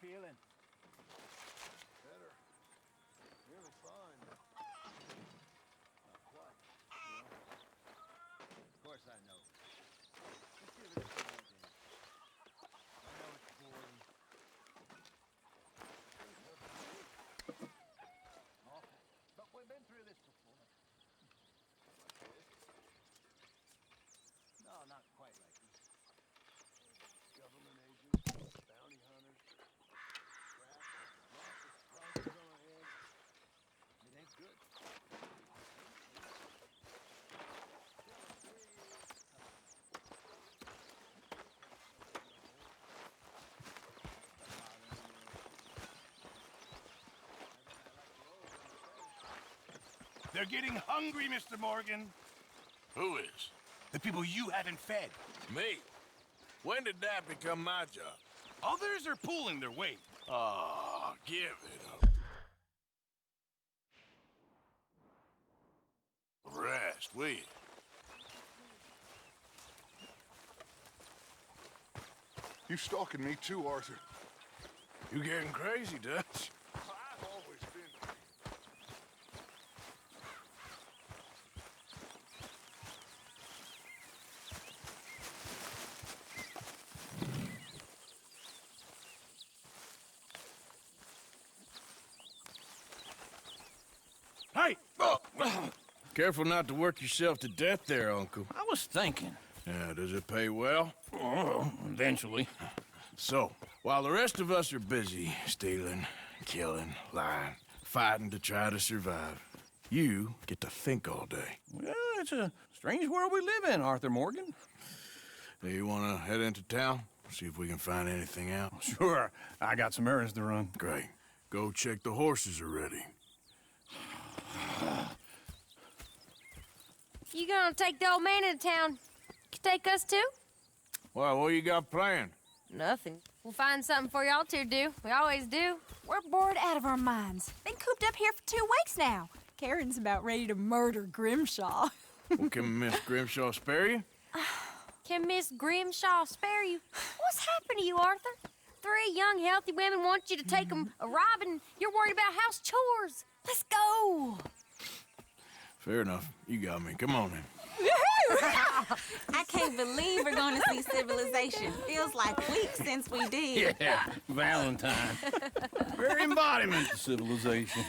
feeling? Better. Really fine. Not quite, Of course I know. Just give it a try, then. I know it's boring. Awful. But we've been through this before. Like this? No, not quite like this. Government agents, bounty hunters, traps, lots of prices on our heads. It ain't good. They're getting hungry, Mr. Morgan. Who is? The people you haven't fed. Me? When did that become my job? Others are pulling their weight. Ah, give it up. Rest, will you? You stalking me too, Arthur. You getting crazy, Dutch? I've always been. Hey! Oh. Careful not to work yourself to death there, Uncle. I was thinking. Yeah, does it pay well? Oh, eventually. So, while the rest of us are busy stealing, killing, lying, fighting to try to survive, you get to think all day. Well, it's a strange world we live in, Arthur Morgan. Do you want to head into town? See if we can find anything out? Sure, I got some errands to run. Great. Go check the horses are ready. You gonna take the old man into town? Take us too? Well, what you got planned? Nothing. We'll find something for y'all to do. We always do. We're bored out of our minds. Been cooped up here for 2 weeks now. Karen's about ready to murder Grimshaw. Well, can Miss Grimshaw spare you? Can Miss Grimshaw spare you? What's happened to you, Arthur? 3 young, healthy women want you to take them a robbing. You're worried about house chores. Let's go. Fair enough. You got me. Come on then. I can't believe we're going to see civilization. Feels like weeks since we did. Yeah, Valentine. Very embodiment of civilization.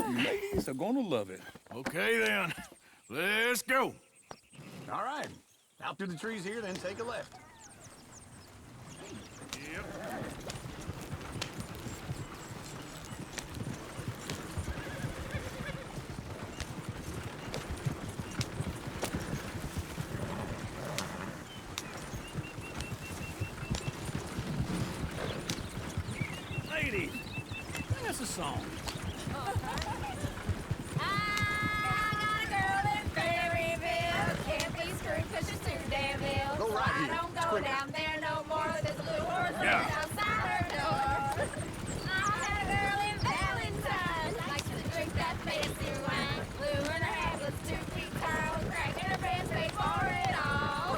You ladies are gonna love it. Okay then. Let's go. All right. Out through the trees here, then take a left. Yep. Ladies, sing us a song. I got a girl in Berryville. Can't be screwed 'cause she's too damn ill. Go right So I here. don't It's go quicker. down there no more. There's a little horse Yeah. running outside her door. I had a girl in Valentine. Likes to drink that fancy wine. Blue in her hair was 2 feet tall. Cracking her pants, paid for it all.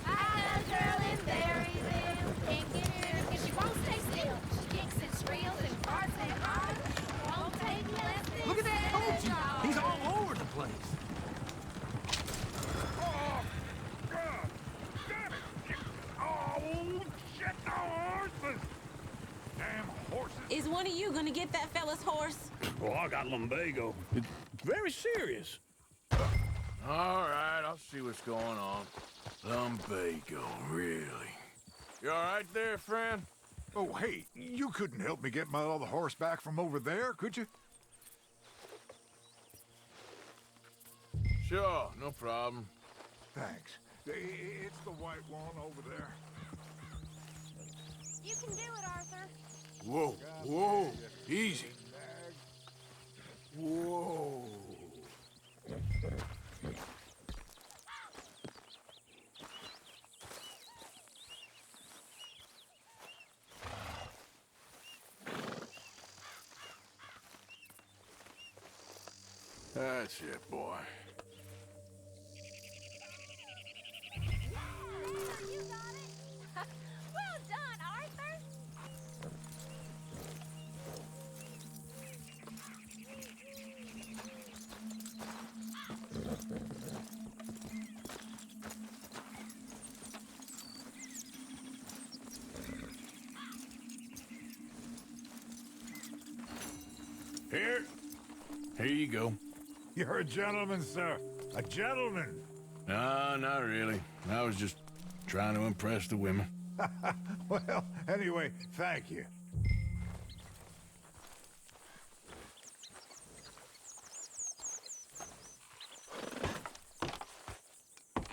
I had a girl in Berryville. Can't get her 'cause she won't stay still. She kicks and squeals and farts and hard. Won't take less than Look at that coach. $7. He's all over the place. Oh, God! Damn it! Oh, shit, the horses! Damn horses! Is one of you going to get that fella's horse? Oh, I got lumbago. It's very serious. All right, I'll see what's going on. Lumbago, really? You all right there, friend? Oh, hey, you couldn't help me get my other horse back from over there, could you? Sure, no problem. Thanks. It's the white one over there. You can do it, Arthur. Whoa, whoa, easy. Whoa. That's it, boy. You got it. Well done, Arthur. Here. Here you go. You're a gentleman, sir. A gentleman. No, not really. I was just trying to impress the women. Well, anyway, thank you.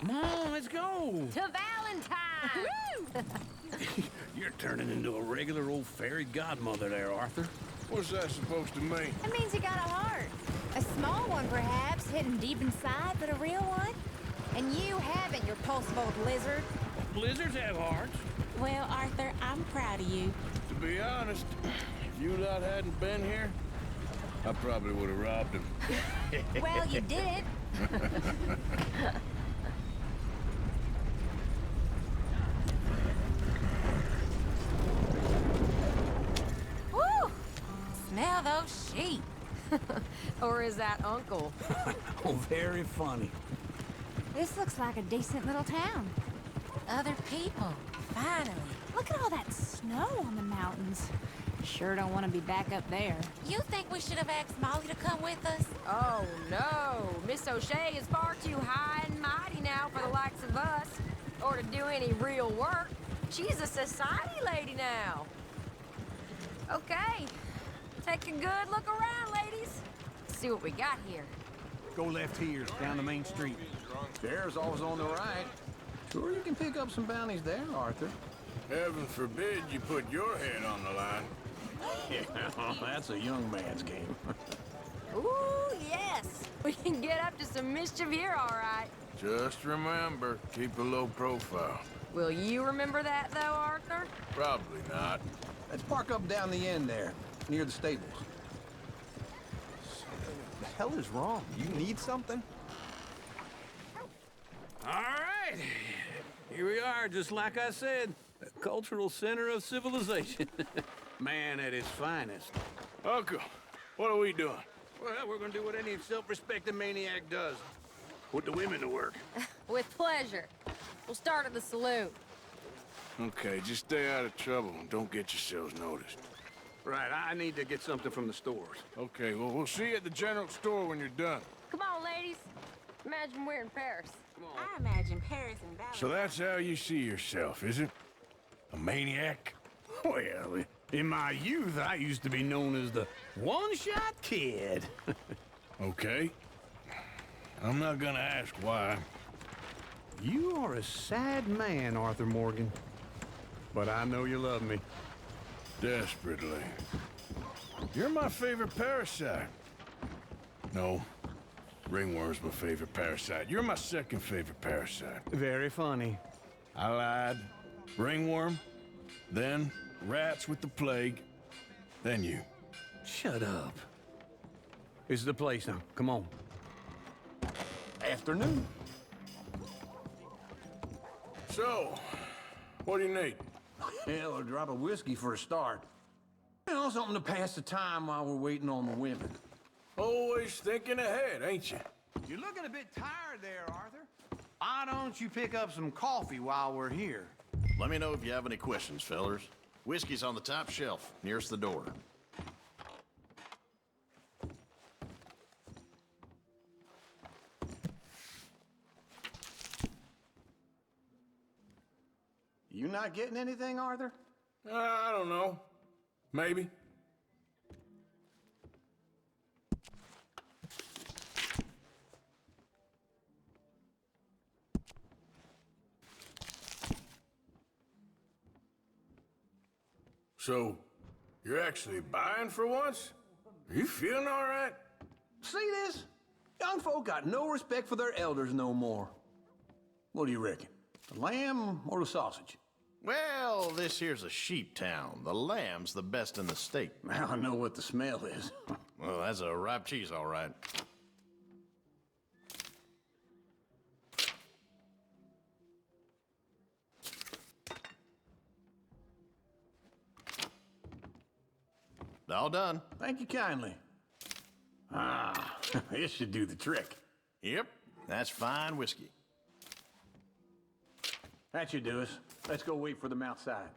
Come on, let's go. To Valentine! You're turning into a regular old fairy godmother there, Arthur. What's that supposed to mean? It means you got a heart. A small one, perhaps, hidden deep inside, but a real one. And you haven't, you repulsive old lizard. Lizards have hearts. Well, Arthur, I'm proud of you. To be honest, if you lot hadn't been here, I probably would have robbed him. Well, you did it. Woo! Smell those sheep. Or is that Uncle? Oh, very funny. This looks like a decent little town. Other people, finally. Look at all that snow on the mountains. Sure don't want to be back up there. You think we should have asked Molly to come with us? Oh, no. Miss O'Shea is far too high and mighty now for the likes of us. Or to do any real work. She's a society lady now. Okay. Take a good look around, ladies. See what we got here. Go left here, down the main street. There's always on the right. Sure, you can pick up some bounties there, Arthur. Heaven forbid you put your head on the line. Yeah, that's a young man's game. Ooh, yes. We can get up to some mischief here, all right. Just remember, keep a low profile. Will you remember that, though, Arthur? Probably not. Let's park up down the end there, near the stables. What the hell is wrong? You need something? All right. Here we are, just like I said. The cultural center of civilization. Man at his finest. Uncle, what are we doing? Well, we're gonna do what any self-respecting maniac does. Put the women to work. With pleasure. We'll start at the saloon. Okay, just stay out of trouble and don't get yourselves noticed. Right, I need to get something from the stores. Okay, well, we'll see you at the general store when you're done. Come on, ladies. Imagine we're in Paris. I imagine Paris and Valentine. So that's how you see yourself, is it? A maniac? Well, in my youth, I used to be known as the one-shot kid. Okay. I'm not gonna ask why. You are a sad man, Arthur Morgan. But I know you love me. Desperately. You're my favorite parasite. No. Ringworm's my favorite parasite. You're my second favorite parasite. Very funny. I lied. Ringworm, then rats with the plague, then you. Shut up. This is the place now. Come on. Afternoon. So, what do you need? Hell, a drop of whiskey for a start. You know, something to pass the time while we're waiting on the women. Always thinking ahead, ain't you? You're looking a bit tired there, Arthur. Why don't you pick up some coffee while we're here? Let me know if you have any questions, fellers. Whiskey's on the top shelf, nearest the door. You not getting anything, Arthur? I don't know. Maybe. So, you're actually buying for once? Are you feeling all right? See this? Young folk got no respect for their elders no more. What do you reckon? The lamb or the sausage? Well, this here's a sheep town. The lamb's the best in the state. I know what the smell is. Well, that's a ripe cheese, all right. All done. Thank you kindly. Ah, this should do the trick. Yep, that's fine whiskey. That should do us. Let's go wait for them outside.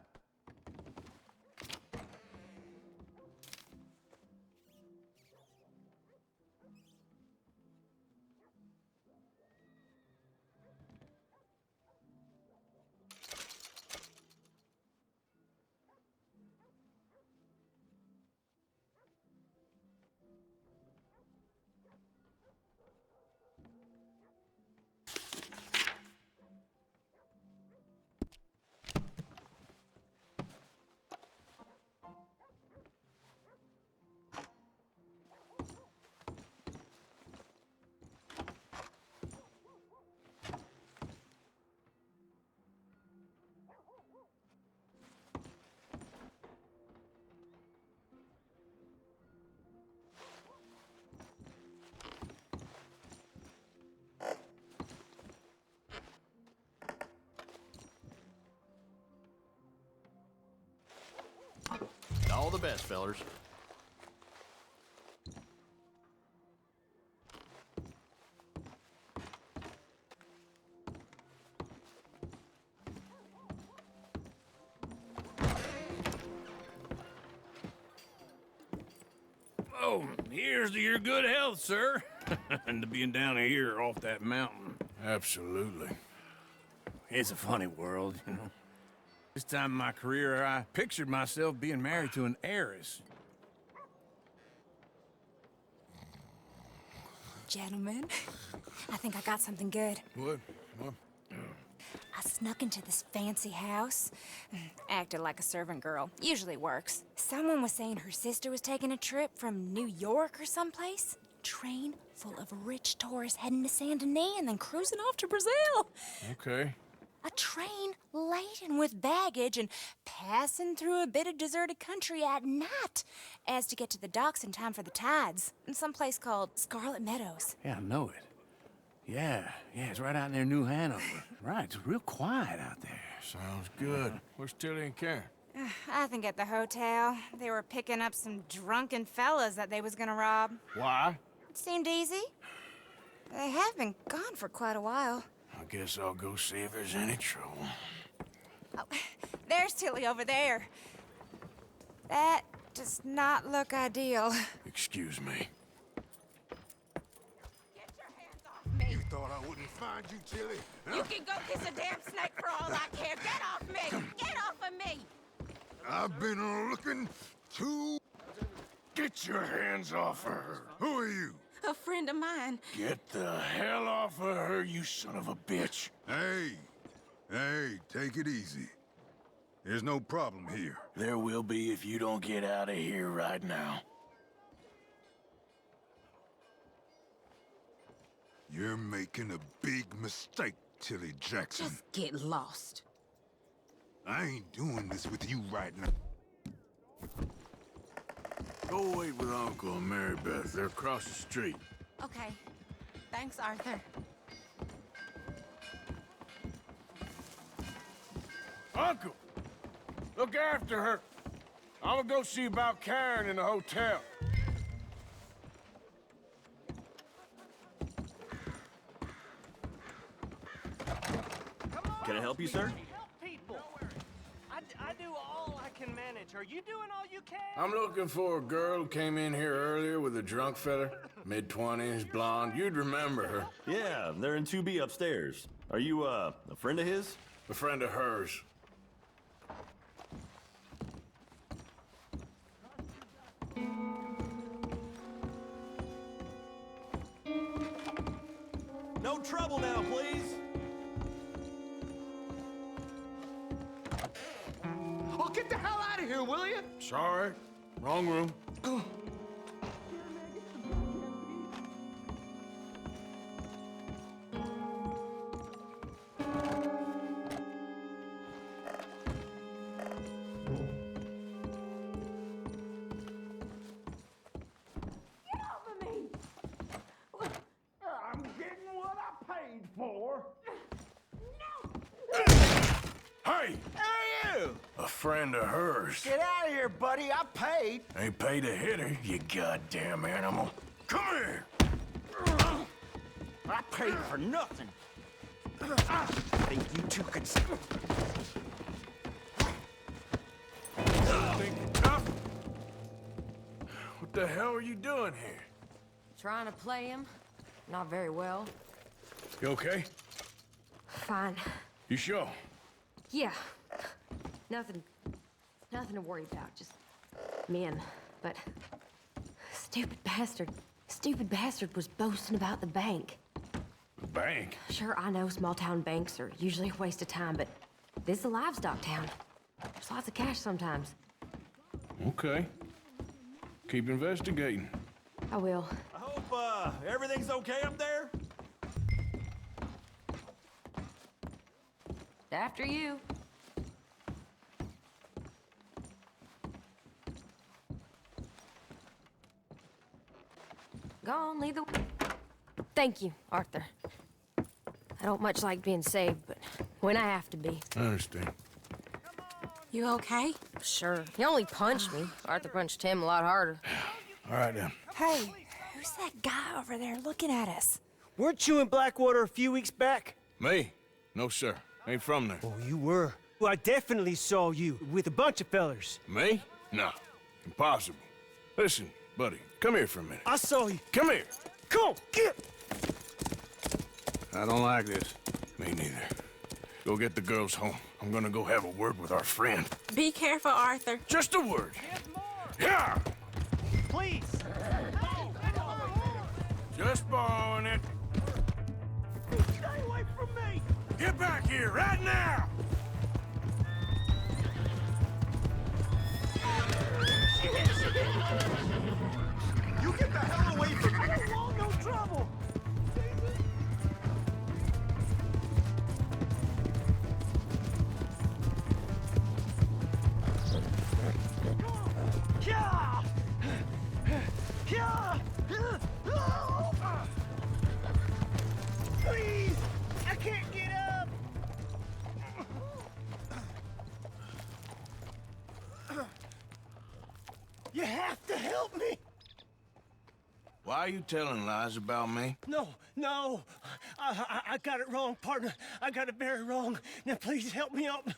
the best, fellers. Oh, here's to your good health, sir. And to being down here off that mountain. Absolutely. It's a funny world, you know. This time in my career, I pictured myself being married to an heiress. Gentlemen, I think I got something good. What? I snuck into this fancy house, acted like a servant girl. Usually works. Someone was saying her sister was taking a trip from New York or someplace. Train full of rich tourists heading to Saint Denis and then cruising off to Brazil. Okay. A train laden with baggage and passing through a bit of deserted country at night as to get to the docks in time for the tides in some place called Scarlet Meadows. Yeah, I know it. Yeah, it's right out near New Hanover. Right, it's real quiet out there. Sounds good. Where's Tilly and Karen? I think at the hotel. They were picking up some drunken fellas that they was gonna rob. Why? It seemed easy. They have been gone for quite a while. I guess I'll go see if there's any trouble. Oh, there's Tilly over there. That does not look ideal. Excuse me. Get your hands off me. You thought I wouldn't find you, Tilly? Huh? You can go kiss a damn snake for all I care. Get off me! Get off of me! I've been looking to... Get your hands off of her. Who are you? A friend of mine. Get the hell off of her, you son of a bitch. Hey, take it easy. There's no problem here. There will be if you don't get out of here right now. You're making a big mistake, Tilly Jackson. Just get lost. I ain't doing this with you right now. Go wait with Uncle and Mary Beth. They're across the street. Okay. Thanks, Arthur. Uncle! Look after her. I'm gonna go see about Karen in the hotel. Can I help you, sir? Help people. I do all I can manage. Are you doing all you can? I'm looking for a girl who came in here earlier with a drunk fella. Mid-20s, blonde. You'd remember her. Yeah, they're in 2B upstairs. Are you, a friend of his? A friend of hers. No trouble now, please. Oh, get the hell out of here, will you? Sorry. Wrong room. I'm getting what I paid for. Hey! Hey, you! A friend of hers. Get out of here, buddy. I paid. Ain't paid to hit her, you goddamn animal. Come here! I paid for nothing. I think you two could... Think tough? What the hell are you doing here? Trying to play him. Not very well. You okay? Fine. You sure? Yeah. Nothing to worry about. Just men. But stupid bastard was boasting about the bank. The bank? Sure, I know small town banks are usually a waste of time, but this is a livestock town. There's lots of cash sometimes. Okay. Keep investigating. I will. I hope, everything's okay up there? After you. Go on, lead the... Thank you, Arthur. I don't much like being saved, but when I have to be. I understand. You okay? Sure. He only punched me. Arthur punched him a lot harder. All right, then. Hey, who's that guy over there looking at us? Weren't you in Blackwater a few weeks back? Me? No, sir. Ain't from there. Oh, you were. Well, I definitely saw you with a bunch of fellers. Me? No. Impossible. Listen, buddy, come here for a minute. I saw you. Come here. Come on, get! I don't like this. Me neither. Go get the girls home. I'm gonna go have a word with our friend. Be careful, Arthur. Just a word. Yeah! Please! Just borrowing it. Stay away from me! Get back here, right now! You get the hell away from me! I don't want no trouble! Please! I can't get up! You have to help me! Why are you telling lies about me? No. I got it wrong, partner. I got it very wrong. Now please help me up.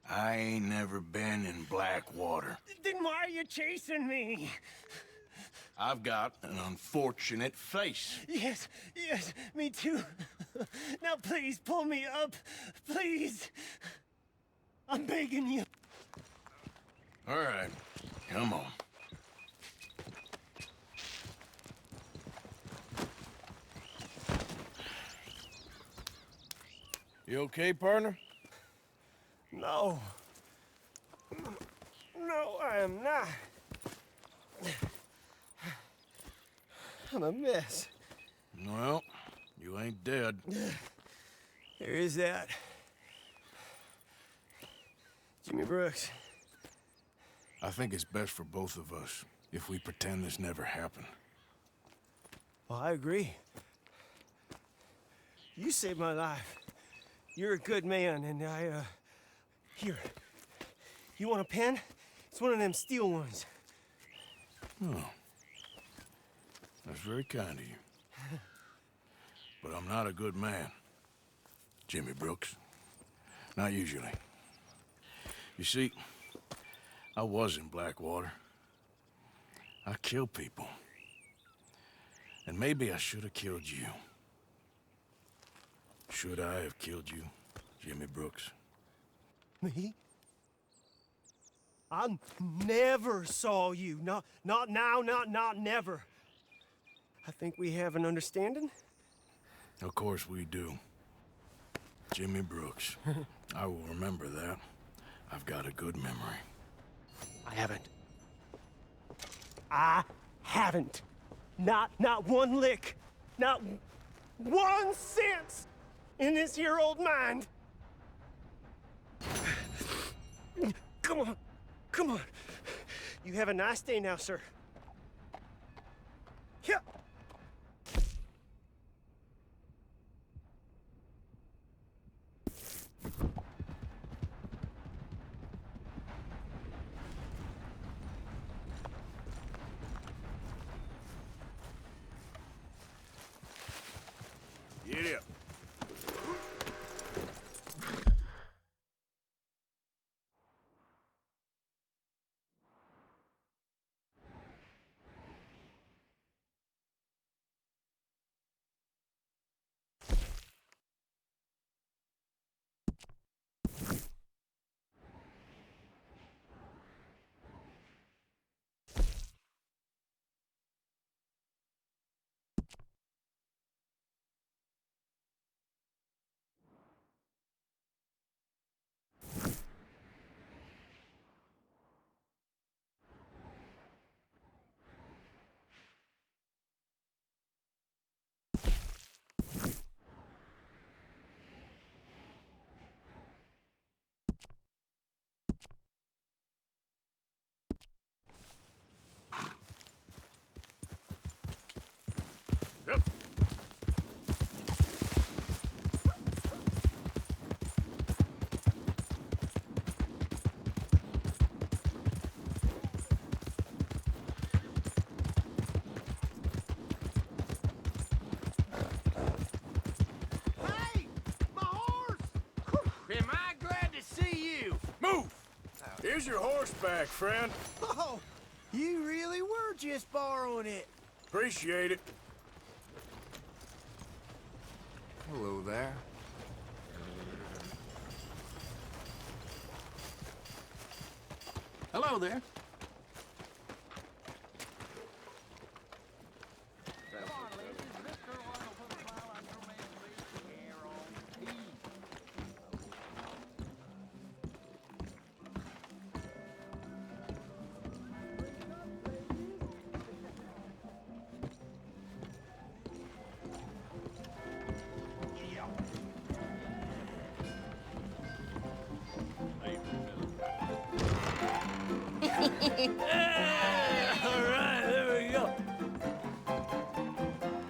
I ain't never been in Blackwater. Then why are you chasing me? I've got an unfortunate face. Yes, me too. Now please pull me up. Please. I'm begging you. All right, come on. You okay, partner? No. No, I am not. I'm a mess. Well, you ain't dead. There is that. Jimmy Brooks. I think it's best for both of us if we pretend this never happened. Well, I agree. You saved my life. You're a good man, and here. You want a pen? It's one of them steel ones. Oh. That's very kind of you. But I'm not a good man, Jimmy Brooks. Not usually. You see, I was in Blackwater. I killed people. And maybe I should have killed you. Should I have killed you, Jimmy Brooks? Me? I never saw you. Not now, not never. I think we have an understanding. Of course we do. Jimmy Brooks. I will remember that. I've got a good memory. I haven't. Not one lick. Not 1 cent in this here old mind. Come on. You have a nice day now, sir. Here. Get up. Here's your horseback, friend. Oh, you really were just borrowing it. Appreciate it. Hello there. Hello there. All right, there we go.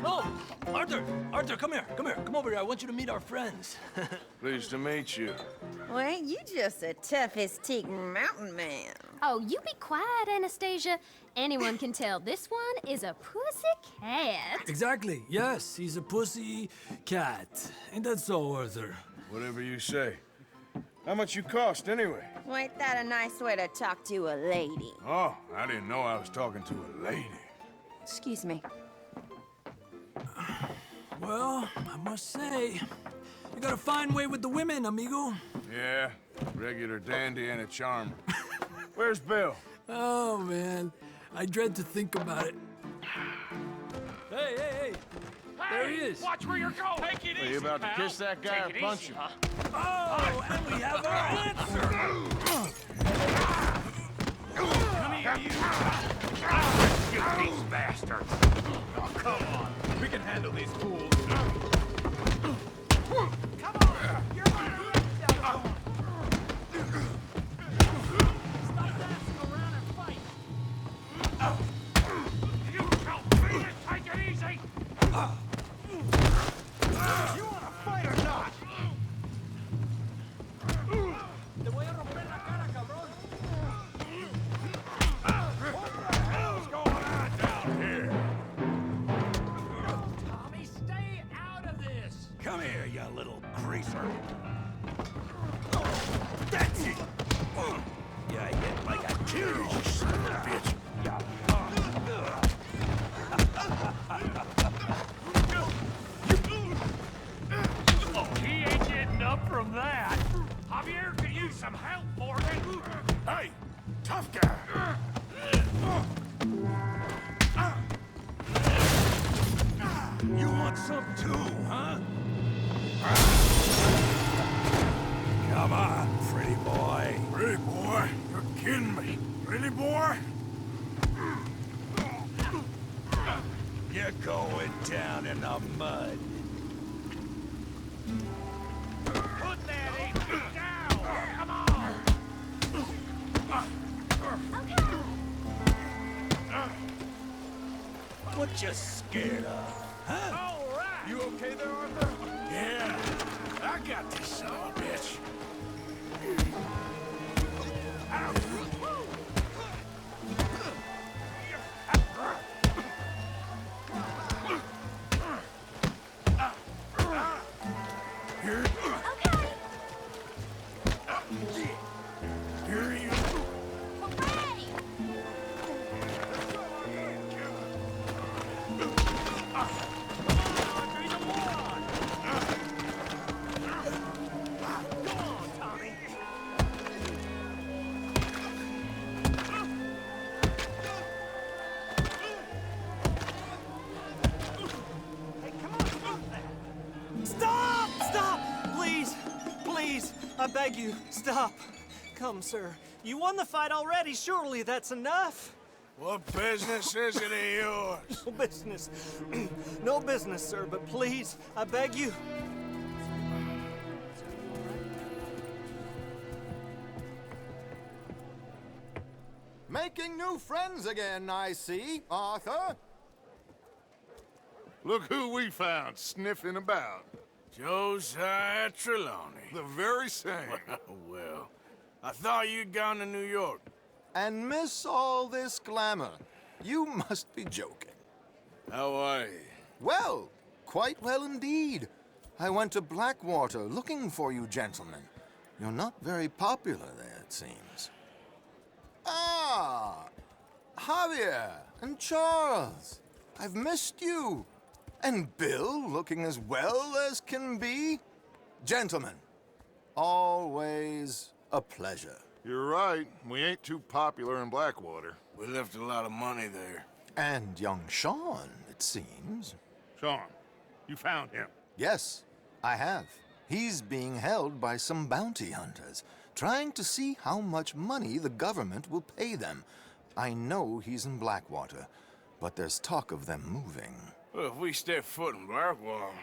Oh, Arthur, come here, come over here. I want you to meet our friends. Pleased to meet you. Well, ain't you just a toughest teak mountain man? Oh, you be quiet, Anastasia. Anyone can tell this one is a pussy cat. Exactly, yes, he's a pussy cat. Ain't that so, Arthur? Whatever you say. How much you cost, anyway? Well, ain't that a nice way to talk to a lady? Oh, I didn't know I was talking to a lady. Excuse me. Well, I must say, you got a fine way with the women, amigo. Yeah, regular dandy and a charmer. Where's Bill? Oh, man, I dread to think about it. Hey! There he is. Watch where you're going. Take it easy, Are you about to pal. kiss that guy or Take it punch easy, him? huh? Oh, and we have our answer. Come here, you these bastards. Oh, come on. We can handle these fools. Come on. You're my Stop dancing around and fight. You don't mean it. Take it easy. You want to fight or not? Te voy a romper la cara, cabrón. What the hell's going on down here? Tommy, stay out of this. Come here, you little greaser. That's it. You hit like a kid, you son of a bitch. He ain't getting up from that. Javier could use some help for me. Hey, tough guy. You want some too, huh? Come on, pretty boy. Pretty boy? You're kidding me. Pretty boy? You're going down in the mud. Put that HP down! Come on! What you scared of? Huh? All right! You okay there, Arthur? Yeah. I got this son of a bitch. I beg you, stop. Come, sir. You won the fight already. Surely that's enough. What business is it of yours? No business. No business, sir, but please, I beg you. Making new friends again, I see, Arthur. Look who we found sniffing about. Josiah Trelawney. The very same. Well, I thought you'd gone to New York. And miss all this glamour. You must be joking. How are you? Well, quite well indeed. I went to Blackwater looking for you gentlemen. You're not very popular there, it seems. Ah, Javier and Charles. I've missed you. And Bill looking as well as can be. Gentlemen, always a pleasure. You're right. We ain't too popular in Blackwater. We left a lot of money there. And young Sean, it seems. Sean, you found him? Yes, I have. He's being held by some bounty hunters, trying to see how much money the government will pay them. I know he's in Blackwater, but there's talk of them moving. Well, if we step foot in Blackwater...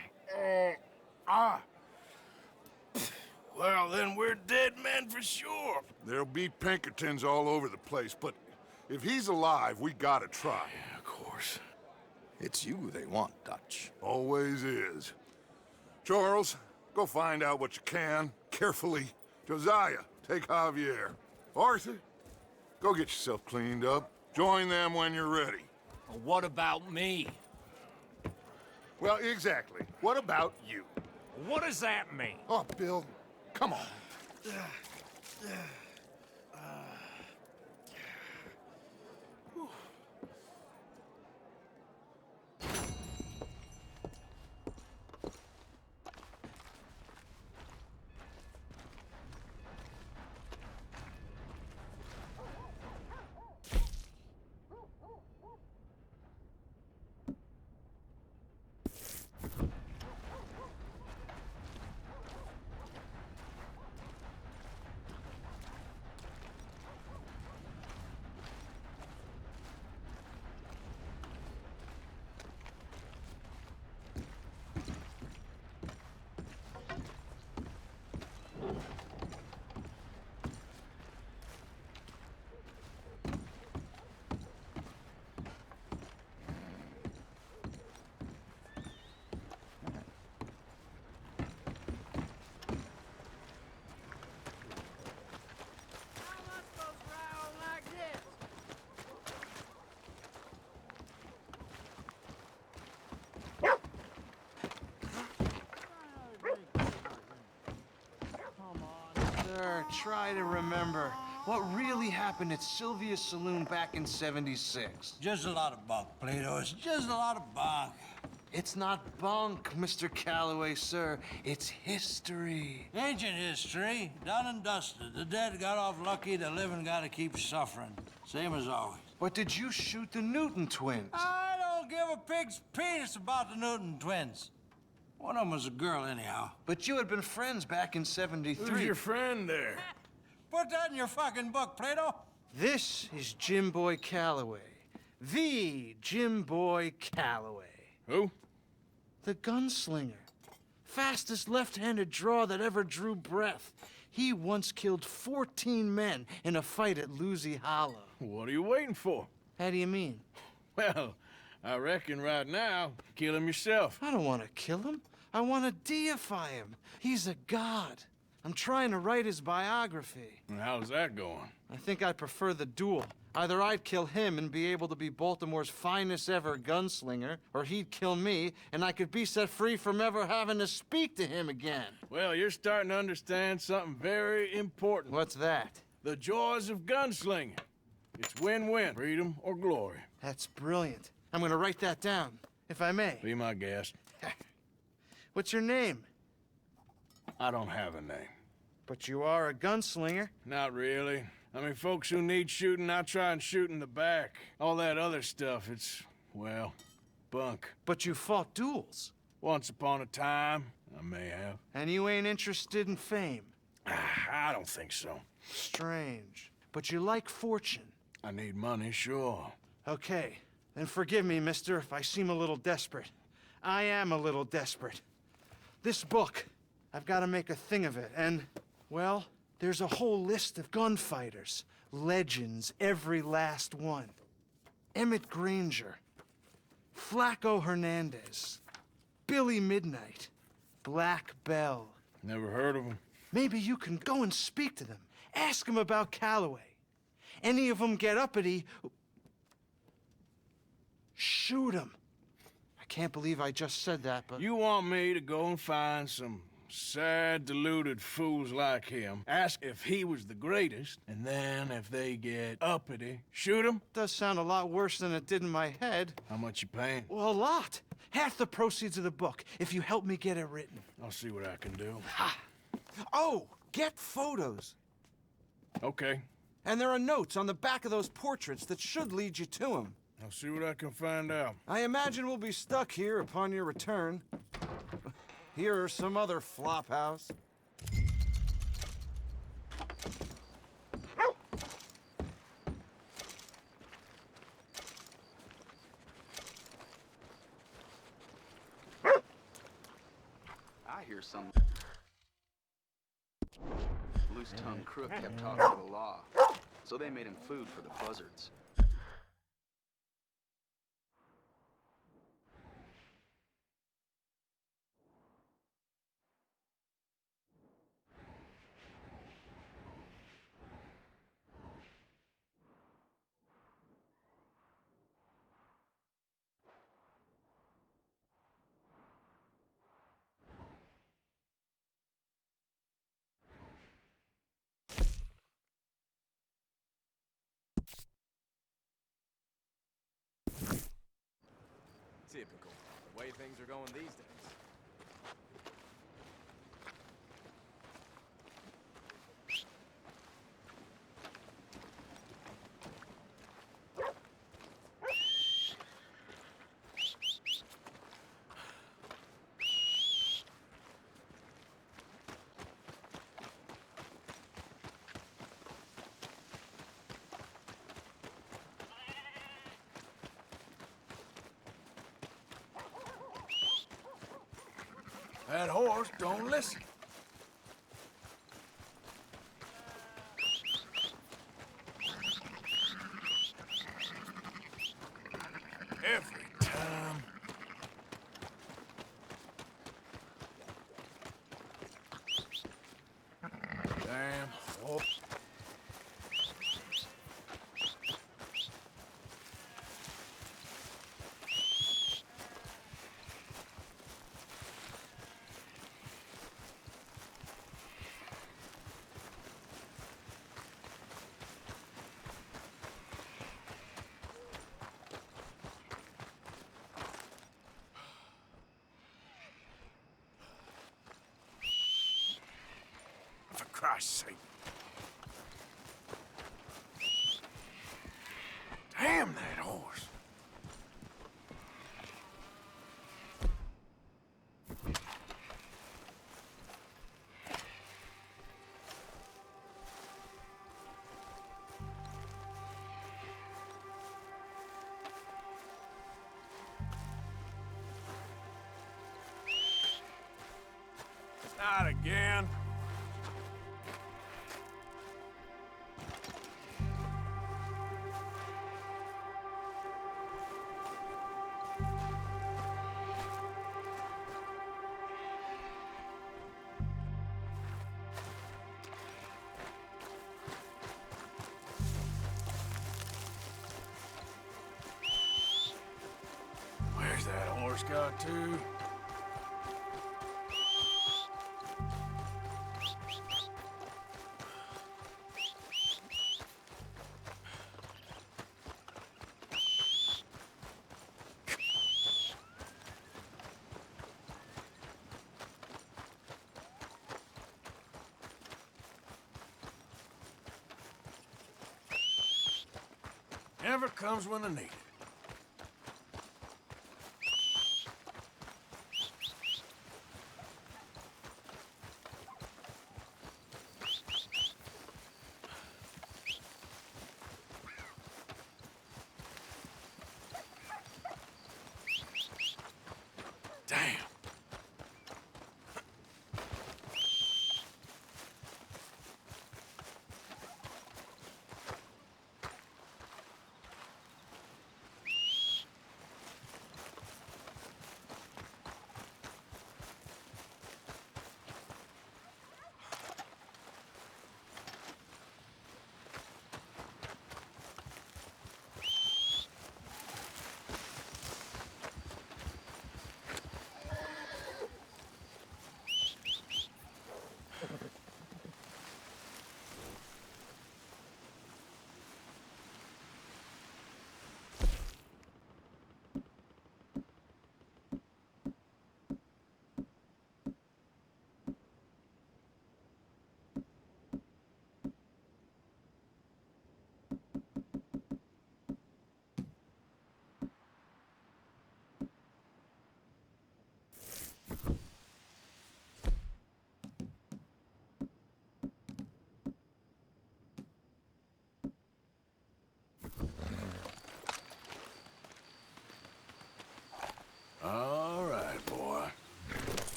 well, then we're dead men for sure. There'll be Pinkertons all over the place, but if he's alive, we gotta try. Yeah, of course. It's you they want, Dutch. Always is. Charles, go find out what you can, carefully. Josiah, take Javier. Arthur, go get yourself cleaned up. Join them when you're ready. Well, what about me? Well, exactly. What about you? What does that mean? Oh, Bill, come on. Sir, try to remember what really happened at Sylvia's Saloon back in '76. Just a lot of bunk, Plato. It's just a lot of bunk. It's not bunk, Mr. Calloway, sir. It's history. Ancient history, done and dusted. The dead got off lucky, the living gotta keep suffering. Same as always. But did you shoot the Newton twins? I don't give a pig's penis about the Newton twins. One of them was a girl, anyhow. But you had been friends back in '73. Who's your friend there? Put that in your fucking book, Plato. This is Jim Boy Calloway. The Jim Boy Calloway. Who? The gunslinger. Fastest left-handed draw that ever drew breath. He once killed 14 men in a fight at Lucy Hollow. What are you waiting for? How do you mean? Well, I reckon right now, kill him yourself. I don't want to kill him. I want to deify him. He's a god. I'm trying to write his biography. And how's that going? I think I prefer the duel. Either I'd kill him and be able to be Baltimore's finest ever gunslinger, or he'd kill me and I could be set free from ever having to speak to him again. Well, you're starting to understand something very important. What's that? The joys of gunslinging. It's win-win, freedom or glory. That's brilliant. I'm gonna write that down, if I may. Be my guest. What's your name? I don't have a name. But you are a gunslinger. Not really. I mean, folks who need shooting, I try and shoot in the back. All that other stuff, it's, well, bunk. But you fought duels. Once upon a time, I may have. And you ain't interested in fame. I don't think so. Strange. But you like fortune. I need money, sure. Okay. Then forgive me, mister, if I seem a little desperate. I am a little desperate. This book, I've got to make a thing of it, and, well, there's a whole list of gunfighters. Legends, every last one. Emmett Granger, Flaco Hernandez, Billy Midnight, Black Bell. Never heard of them. Maybe you can go and speak to them. Ask them about Calloway. Any of them get uppity, shoot them. I can't believe I just said that, but... You want me to go and find some Sad, deluded fools like him ask if he was the greatest, and then if they get uppity, shoot him? Does sound a lot worse than it did in my head. How much you paying? Well, a lot. Half the proceeds of the book, if you help me get it written. I'll see what I can do. Ha! Oh, get photos. Okay. And there are notes on the back of those portraits that should lead you to him. I'll see what I can find out. I imagine we'll be stuck here upon your return. Here or some other flop house. I hear some loose-tongued crook kept talking to the law, so they made him food for the buzzards. Typical. The way things are going these days. That horse don't listen. Every time. Damn horse. For Christ's sake. Damn that horse. Not again. Where's that horse got to? Never comes when I need it. Damn.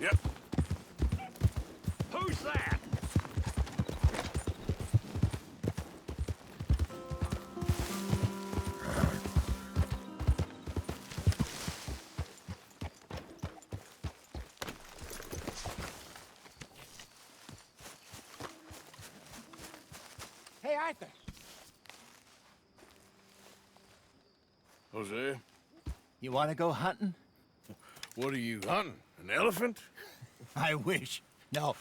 Yep. Who's that? Hey, Arthur. Jose? You want to go hunting? What are you hunting? An elephant? I wish. No.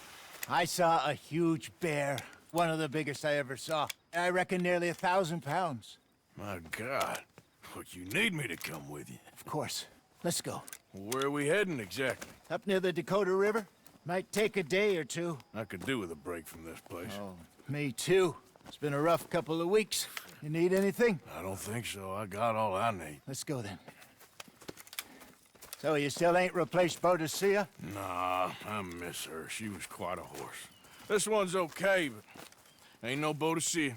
I saw a huge bear. One of the biggest I ever saw. I reckon nearly 1,000 pounds. My God. Look, you need me to come with you. Of course. Let's go. Where are we heading exactly? Up near the Dakota River. Might take a day or two. I could do with a break from this place. Oh, me too. It's been a rough couple of weeks. You need anything? I don't think so. I got all I need. Let's go then. So you still ain't replaced Boadicea? Nah, I miss her. She was quite a horse. This one's okay, but ain't no Boadicea.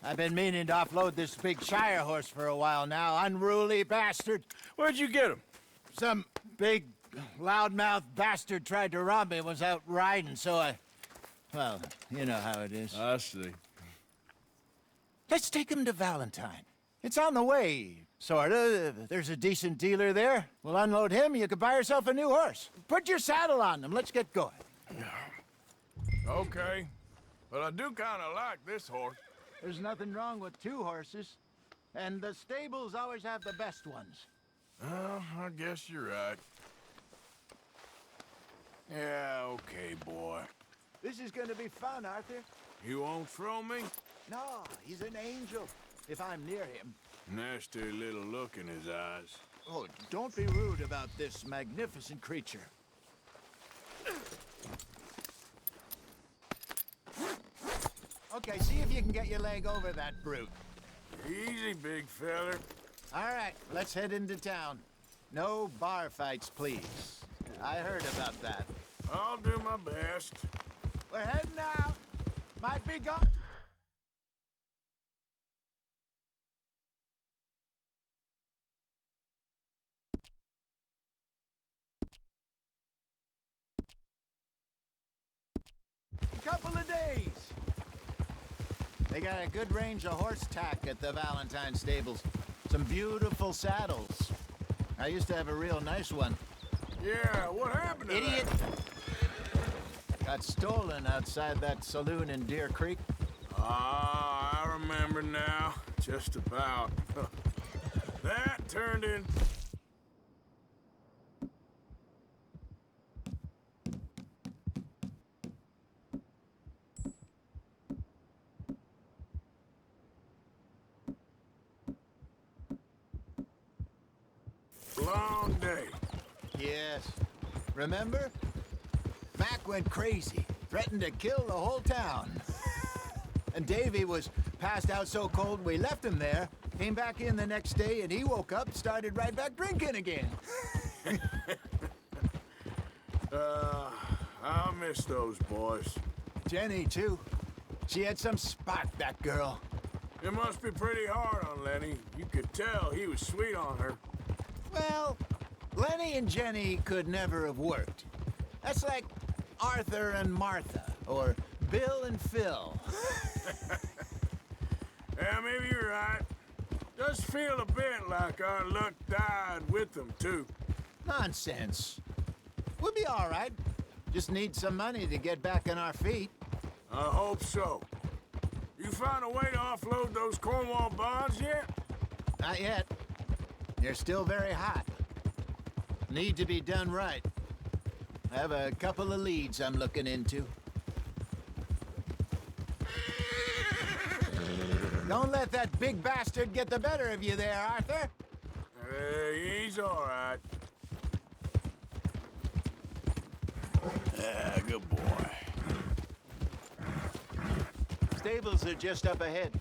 I've been meaning to offload this big Shire horse for a while now. Unruly bastard. Where'd you get him? Some big, loudmouth bastard tried to rob me, was out riding, so I... Well, you know how it is. I see. Let's take him to Valentine. It's on the way, sorta. There's a decent dealer there. We'll unload him, you can buy yourself a new horse. Put your saddle on him, let's get going. Okay. But I do kind of like this horse. There's nothing wrong with two horses. And the stables always have the best ones. Well, I guess you're right. Yeah, okay, boy. This is gonna be fun, Arthur. You won't throw me? No, he's an angel, if I'm near him. Nasty little look in his eyes. Oh, don't be rude about this magnificent creature. Okay, see if you can get your leg over that brute. Easy, big feller. All right, let's head into town. No bar fights, please. I heard about that. I'll do my best. We're heading out. Might be gone. Couple of days. They got a good range of horse tack at the Valentine stables. Some beautiful saddles. I used to have a real nice one. Yeah, what happened to Idiot! that? Got stolen outside that saloon in Deer Creek. Ah, I remember now. Just about. That turned in... Long day. Yes. Remember? Mac went crazy, threatened to kill the whole town. And Davy was passed out so cold we left him there, came back in the next day, and he woke up, started right back drinking again. I'll miss those boys. Jenny, too. She had some spot, that girl. It must be pretty hard on Lenny. You could tell he was sweet on her. Well, Lenny and Jenny could never have worked. That's like Arthur and Martha, or Bill and Phil. Yeah, maybe you're right. Does feel a bit like our luck died with them, too. Nonsense. We'll be all right. Just need some money to get back on our feet. I hope so. You found a way to offload those Cornwall bonds yet? Not yet. They're still very hot. Need to be done right. I have a couple of leads I'm looking into. Don't let that big bastard get the better of you there, Arthur. He's all right. Yeah, good boy. Stables are just up ahead.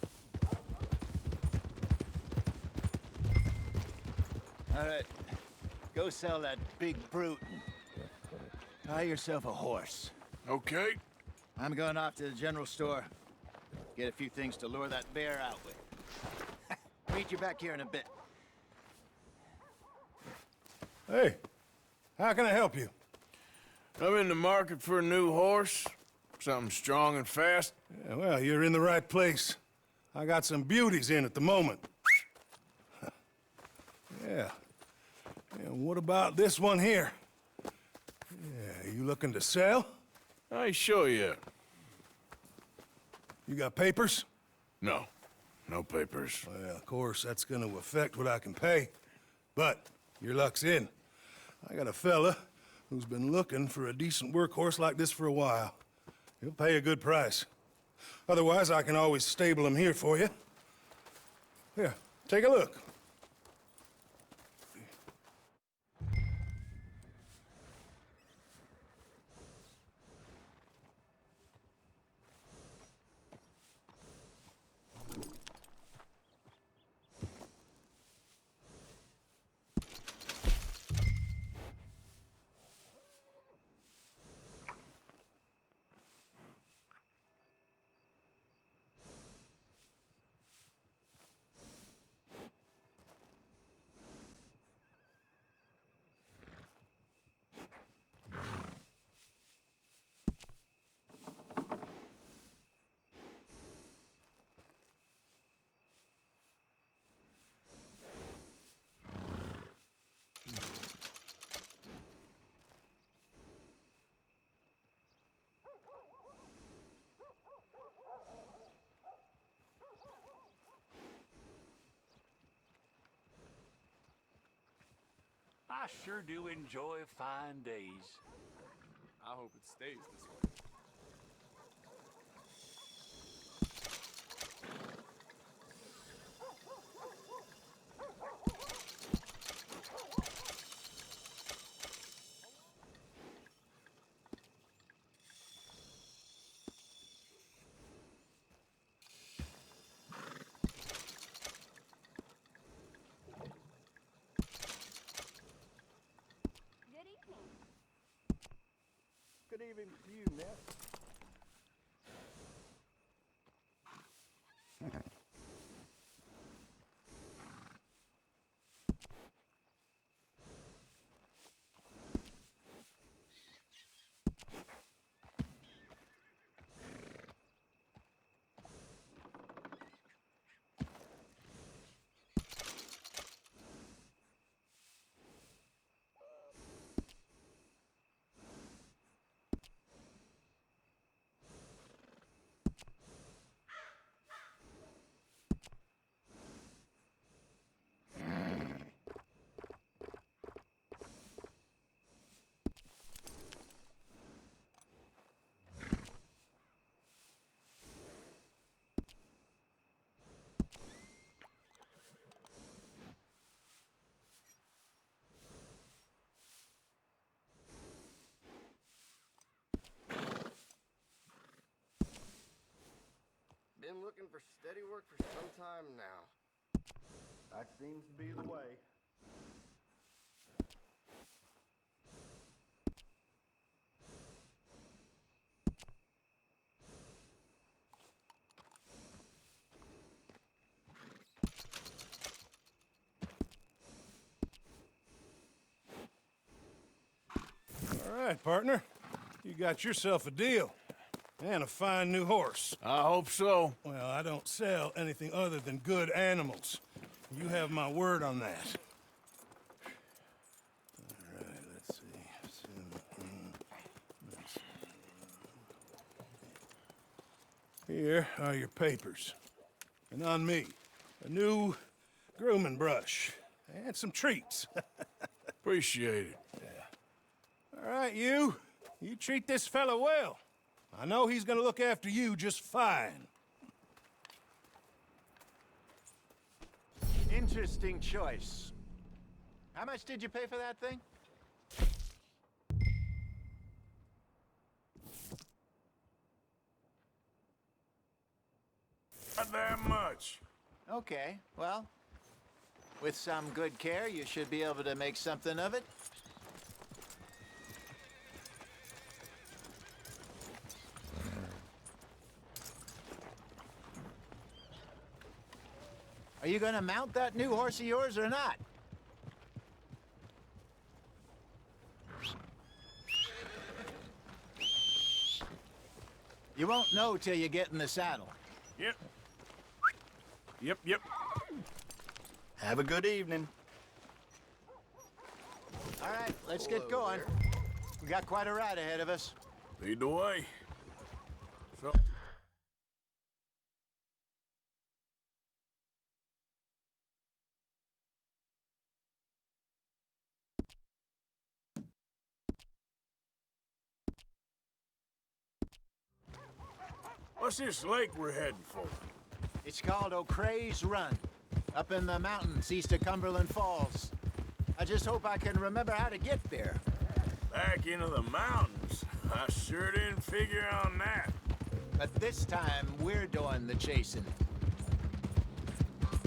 All right, go sell that big brute and buy yourself a horse. Okay. I'm going off to the general store. Get a few things to lure that bear out with. Meet you back here in a bit. Hey, how can I help you? I'm in the market for a new horse. Something strong and fast. Yeah, well, you're in the right place. I got some beauties in at the moment. Yeah. And what about this one here? Yeah, you looking to sell? I ain't sure yet. You got papers? No. No papers. Well, of course, that's gonna affect what I can pay. But your luck's in. I got a fella who's been looking for a decent workhorse like this for a while. He'll pay a good price. Otherwise, I can always stable him here for you. Here, take a look. I sure do enjoy fine days. I hope it stays this way. Good evening to you, Ned. Been looking for steady work for some time now. That seems to be the way. All right, partner. You got yourself a deal. And a fine new horse. I hope so. Well, I don't sell anything other than good animals. You have my word on that. All right, let's see. Here are your papers. And on me, a new grooming brush and some treats. Appreciate it. Yeah. All right, you treat this fella well. I know he's gonna look after you just fine. Interesting choice. How much did you pay for that thing? Not that much. Okay, well, with some good care, you should be able to make something of it. Are you gonna mount that new horse of yours or not? You won't know till you get in the saddle. Yep. Yep. Have a good evening. All right, let's get going. We got quite a ride ahead of us. Lead the way. So... What's this lake we're heading for? It's called O'Creagh's Run, up in the mountains east of Cumberland Falls. I just hope I can remember how to get there. Back into the mountains? I sure didn't figure on that. But this time, we're doing the chasing.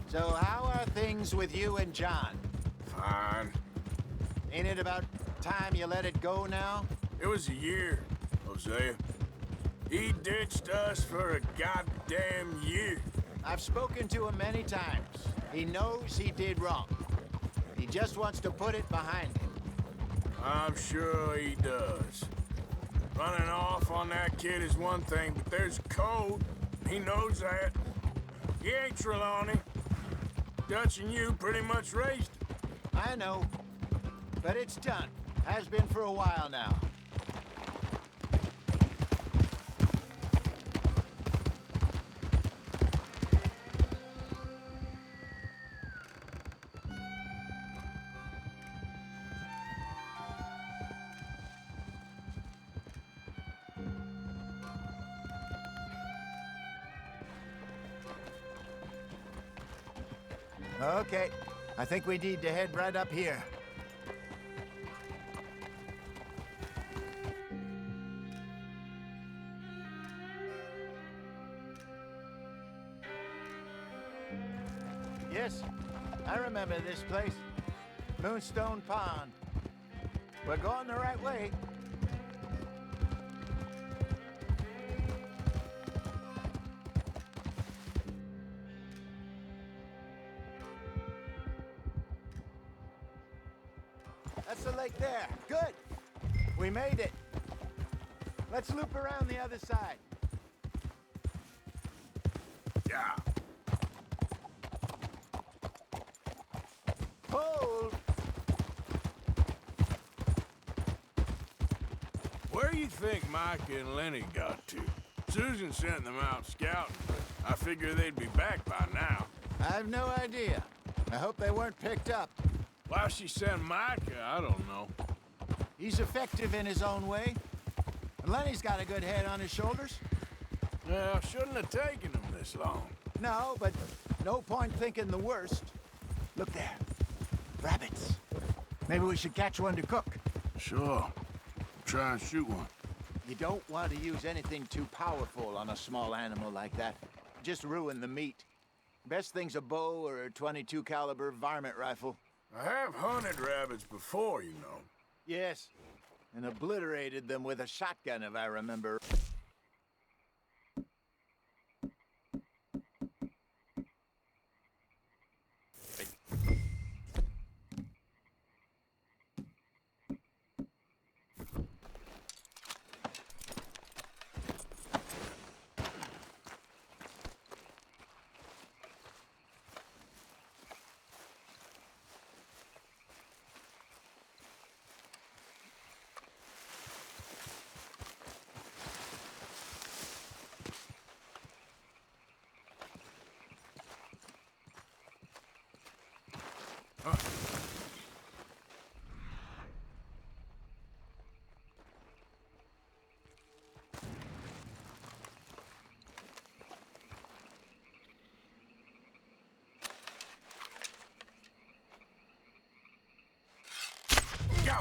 So how are things with you and John? Fine. Ain't it about time you let it go now? It was a year, Hosea. He ditched us for a goddamn year. I've spoken to him many times. He knows he did wrong. He just wants to put it behind him. I'm sure he does. Running off on that kid is one thing, but there's code. He knows that. He ain't Trelawney. Dutch and you pretty much raised him. I know. But it's done. Has been for a while now. Okay, I think we need to head right up here. Yes, I remember this place. Moonstone Pond. We're going the right way. That's the lake there. Good. We made it. Let's loop around the other side. Yeah. Hold. Where do you think Mike and Lenny got to? Susan sent them out scouting, but I figure they'd be back by now. I've no idea. I hope they weren't picked up. Why she sent Micah, I don't know. He's effective in his own way. And Lenny's got a good head on his shoulders. Well, shouldn't have taken him this long. No, but no point thinking the worst. Look there. Rabbits. Maybe we should catch one to cook. Sure. Try and shoot one. You don't want to use anything too powerful on a small animal like that. Just ruin the meat. Best thing's a bow or a .22 caliber varmint rifle. I have hunted rabbits before, you know. Yes, and obliterated them with a shotgun, if I remember. Go!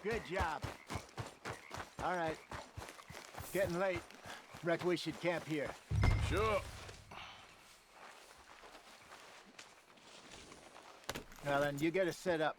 Good job. All right. Getting late. Reckon we should camp here. Sure. Well, then, you get us set up.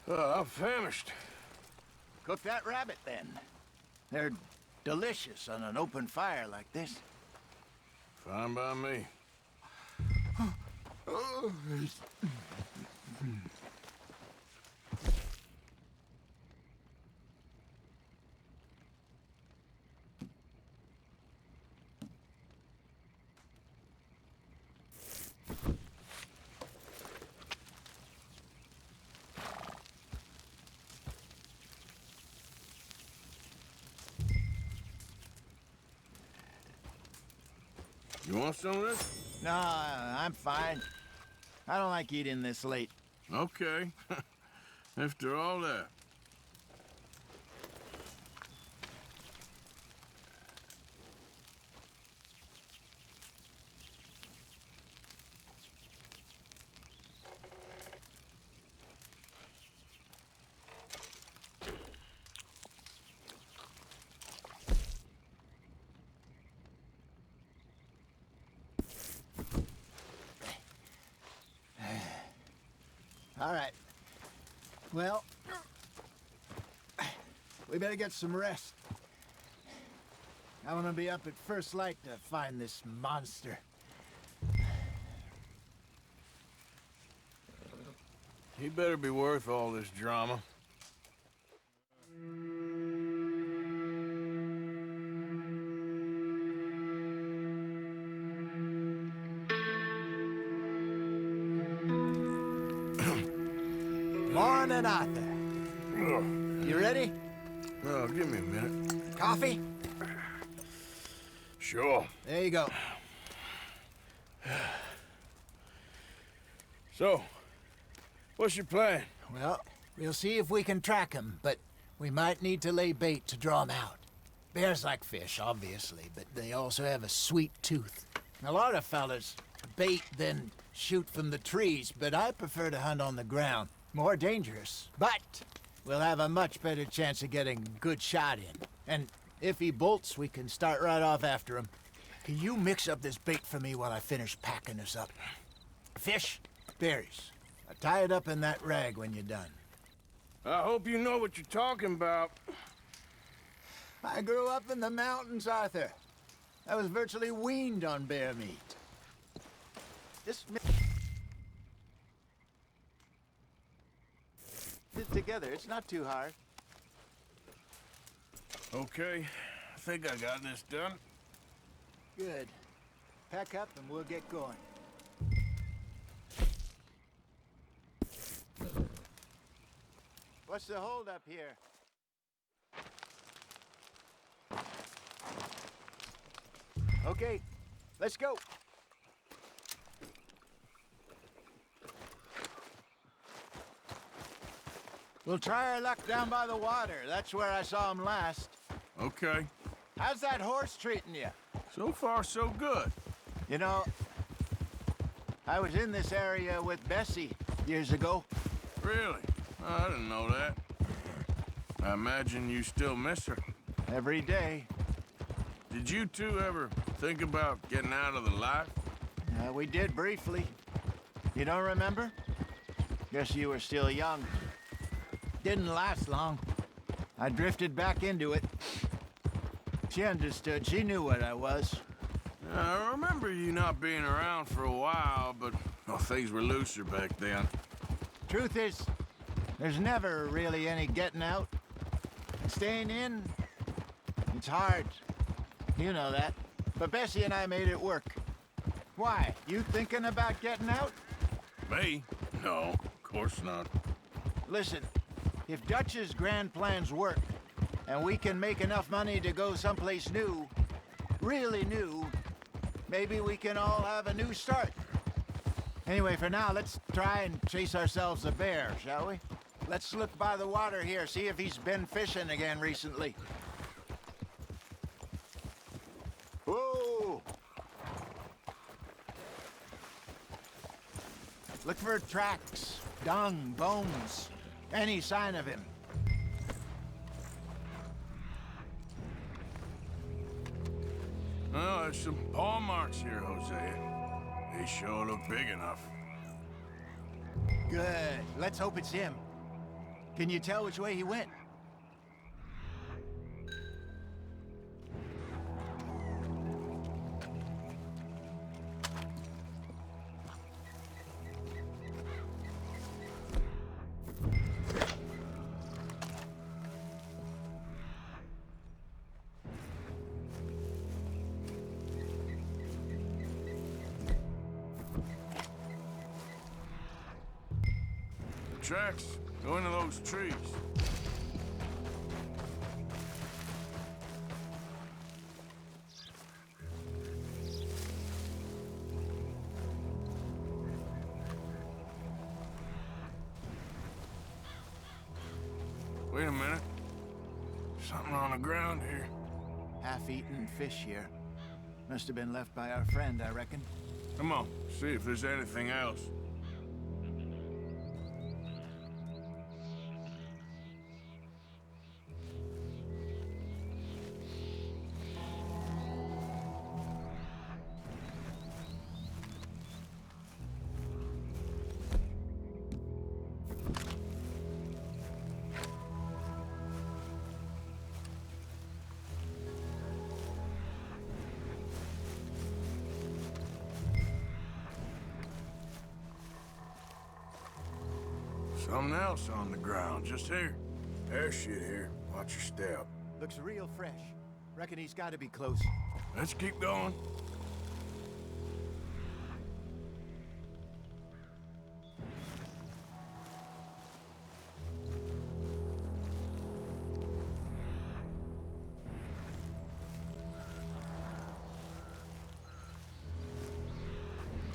I'm famished. Cook that rabbit, then. They're delicious on an open fire like this. Fine by me. You want some of this? No, I'm fine. I don't like eating this late. Okay. After all that. All right. Well, we better get some rest. I want to be up at first light to find this monster. He better be worth all this drama. Morning, Arthur. You ready? Oh, give me a minute. Coffee? Sure. There you go. So, what's your plan? Well, we'll see if we can track him, but we might need to lay bait to draw him out. Bears like fish, obviously, but they also have a sweet tooth. A lot of fellas bait, then shoot from the trees, but I prefer to hunt on the ground. More dangerous, but we'll have a much better chance of getting a good shot in. And if he bolts, we can start right off after him. Can you mix up this bait for me while I finish packing this up? Fish, berries. Tie it up in that rag when you're done. I hope you know what you're talking about. I grew up in the mountains, Arthur. I was virtually weaned on bear meat. Just it together. It's not too hard. Okay, I think I got this done. Good. Pack up and we'll get going. What's the holdup here? Okay, let's go. We'll try our luck down by the water. That's where I saw him last. Okay. How's that horse treating you? So far, so good. You know, I was in this area with Bessie years ago. Really? Oh, I didn't know that. I imagine you still miss her. Every day. did you two ever think about getting out of the life? We did briefly. You don't remember? Guess you were still young. Didn't last long. I drifted back into it. She understood. She knew what I was. I remember you not being around for a while, but well, things were looser back then. Truth is, there's never really any getting out. And staying in, it's hard. You know that. But Bessie and I made it work. Why? You thinking about getting out? Me? No, of course not. Listen, if Dutch's grand plans work, and we can make enough money to go someplace new, really new, maybe we can all have a new start. Anyway, for now, let's try and chase ourselves a bear, shall we? Let's slip by the water here, see if he's been fishing again recently. Whoa! Look for tracks, dung, bones, any sign of him. Well, there's some paw marks here, Hosea. They sure look big enough. Good. Let's hope it's him. Can you tell which way he went? Tracks go into those trees. Wait a minute. Something on the ground here. Half-eaten fish here. Must have been left by our friend, I reckon. Come on, see if there's anything else. Something else on the ground, just here. There's shit here. Watch your step. Looks real fresh. Reckon he's got to be close. Let's keep going.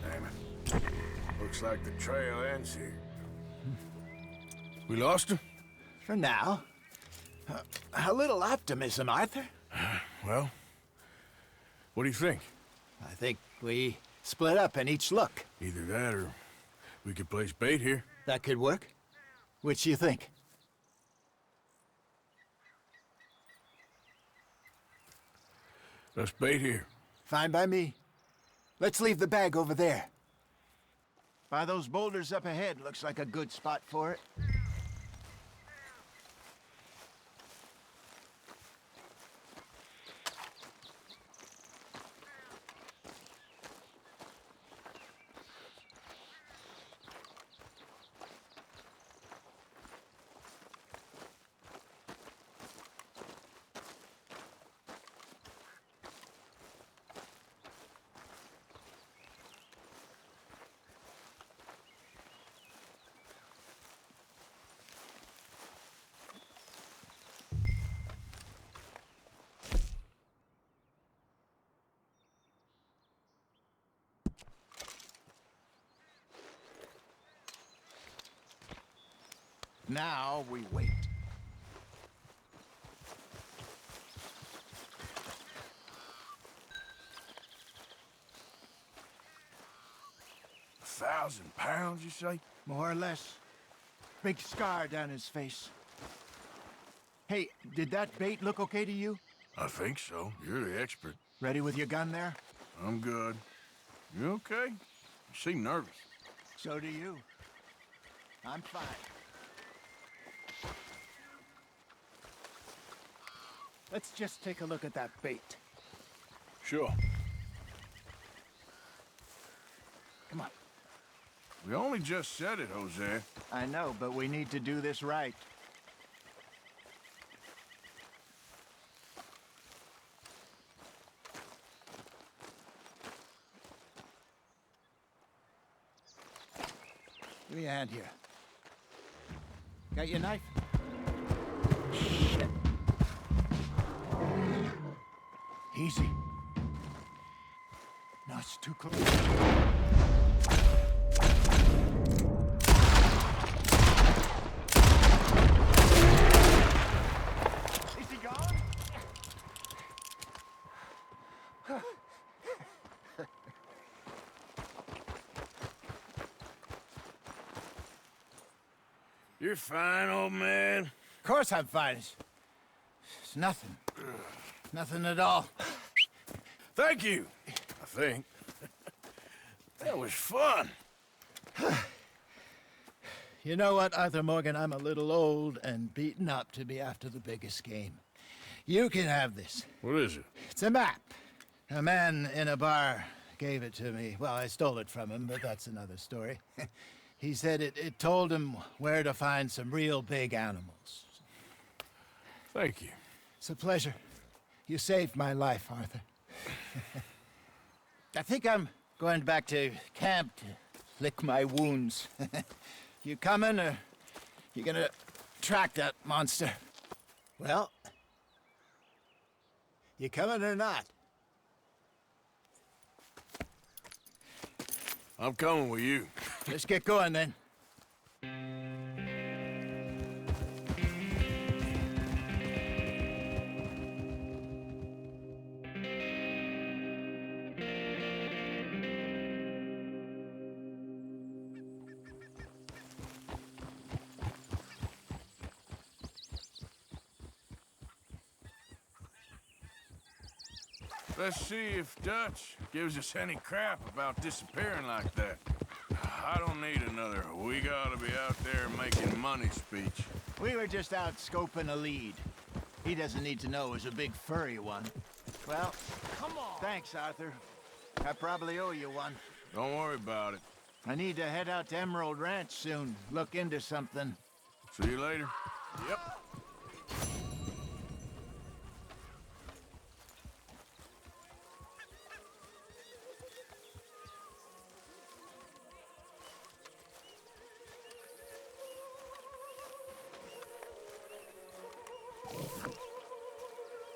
Damn it. Looks like the trail ends here. We lost him? For now. A little optimism, Arthur. Well, what do you think? I think we split up and each look. Either that or we could place bait here. That could work. Which you think? Let's bait here. Fine by me. Let's leave the bag over there. By those boulders up ahead, looks like a good spot for it. Now we wait. £1,000, you say? More or less. Big scar down his face. Hey, did that bait look okay to you? I think so. You're the expert. Ready with your gun there? I'm good. You okay? You seem nervous. So do you. I'm fine. Let's just take a look at that bait. Sure. Come on. We only just said it, Jose. I know, but we need to do this right. Give me a hand here. Got your knife? Shit. Easy. No, it's too close. Is he gone? You're fine, old man. Of course I'm fine. It's nothing. Nothing at all. Thank you, I think. That was fun. You know what, Arthur Morgan? I'm a little old and beaten up to be after the biggest game. You can have this. What is it? It's a map. A man in a bar gave it to me. Well, I stole it from him, but that's another story. He said it told him where to find some real big animals. Thank you. It's a pleasure. You saved my life, Arthur. I think I'm going back to camp to lick my wounds. You coming, or you gonna track that monster? Well, you coming or not? I'm coming with you. Let's get going, then. Let's see if Dutch gives us any crap about disappearing like that. I don't need another "we gotta be out there making money" speech. We were just out scoping a lead. He doesn't need to know it was a big furry one. Well, come on. Thanks, Arthur. I probably owe you one. Don't worry about it. I need to head out to Emerald Ranch soon. Look into something. See you later. Yep.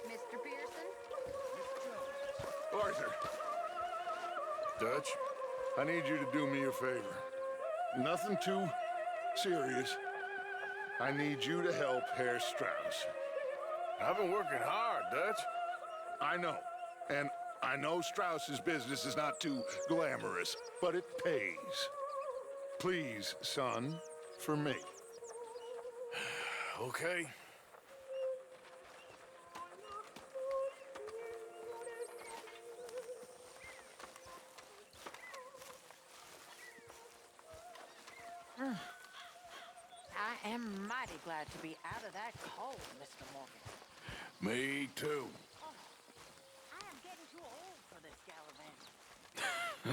Mr. Pearson? Arthur. Dutch, I need you to do me a favor. Nothing too serious. I need you to help Herr Strauss. I've been working hard, Dutch. I know. And I know Strauss's business is not too glamorous, but it pays. Please, son, for me. Okay. I am mighty glad to be out of that cold, Mr. Morgan. Me too. I am getting too old for this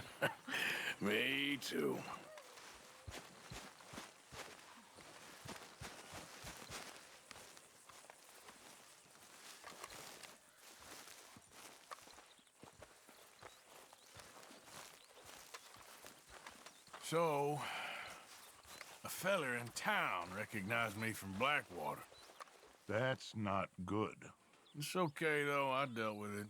gallivanting. Me too. So, a feller in town recognized me from Blackwater. That's not good. It's okay, though. I dealt with it.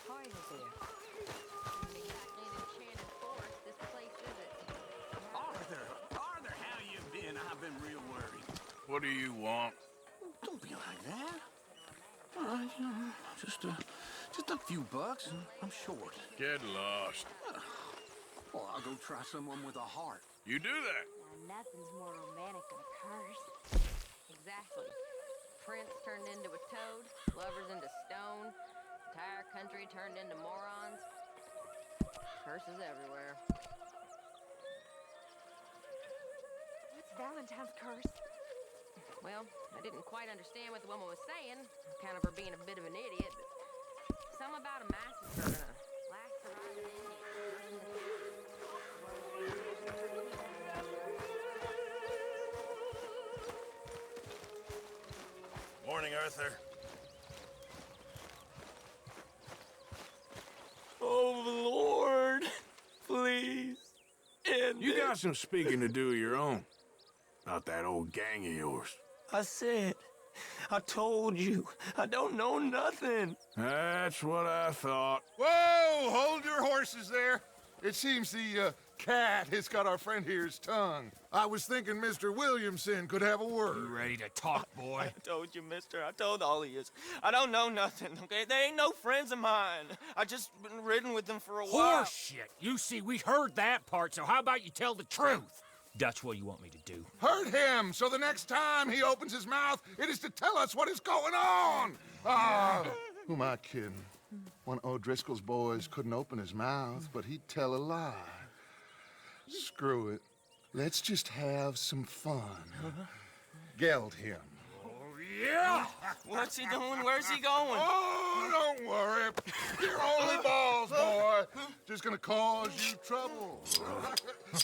Hi there. Exactly an enchanted forest, this place, is it? Arthur, how you been? I've been real worried. What do you want? Don't be like that. All right, Just a few bucks, and I'm short. Get lost. Well, I'll go try someone with a heart. You do that. Nothing's more romantic than a curse. Exactly. Prince turned into a toad, lovers into stone, entire country turned into morons. Curses everywhere. What's Valentine's curse? Well, I didn't quite understand what the woman was saying, kind of her being a bit of an idiot, but something about a massacre and a last surviving Indian. Morning, Arthur. Oh, Lord. Please. You got some speaking to do of your own. About that old gang of yours. I said, I told you, I don't know nothing. That's what I thought. Whoa! Hold your horses there. It seems the cat has got our friend here's tongue. I was thinking Mr. Williamson could have a word. You ready to talk, boy? I told you, mister. I told all of you. I don't know nothing, okay? They ain't no friends of mine. I just been ridden with them for a while. Horse shit. You see, we heard that part, so how about you tell the truth? That's what you want me to do. Hurt him, so the next time he opens his mouth, it is to tell us what is going on. Ah, who am I kidding? One of O'Driscoll's boys couldn't open his mouth, but he'd tell a lie. Screw it. Let's just have some fun. Geld him. Yeah! What's he doing? Where's he going? Oh, don't worry. You're only balls, boy. Just gonna cause you trouble.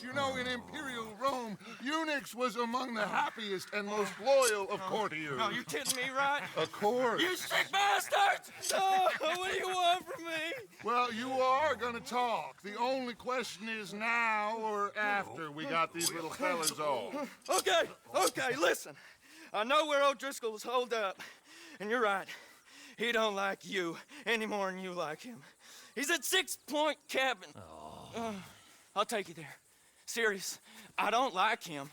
You know, in Imperial Rome, eunuchs was among the happiest and most loyal of courtiers. No, you kidding me, right? Of course. You sick bastards! Oh, what do you want from me? Well, you are gonna talk. The only question is now or after we got these little fellas off. Okay, listen. I know where O'Driscoll was holed up, and you're right. He don't like you any more than you like him. He's at 6 Point Cabin. I'll take you there. Serious, I don't like him.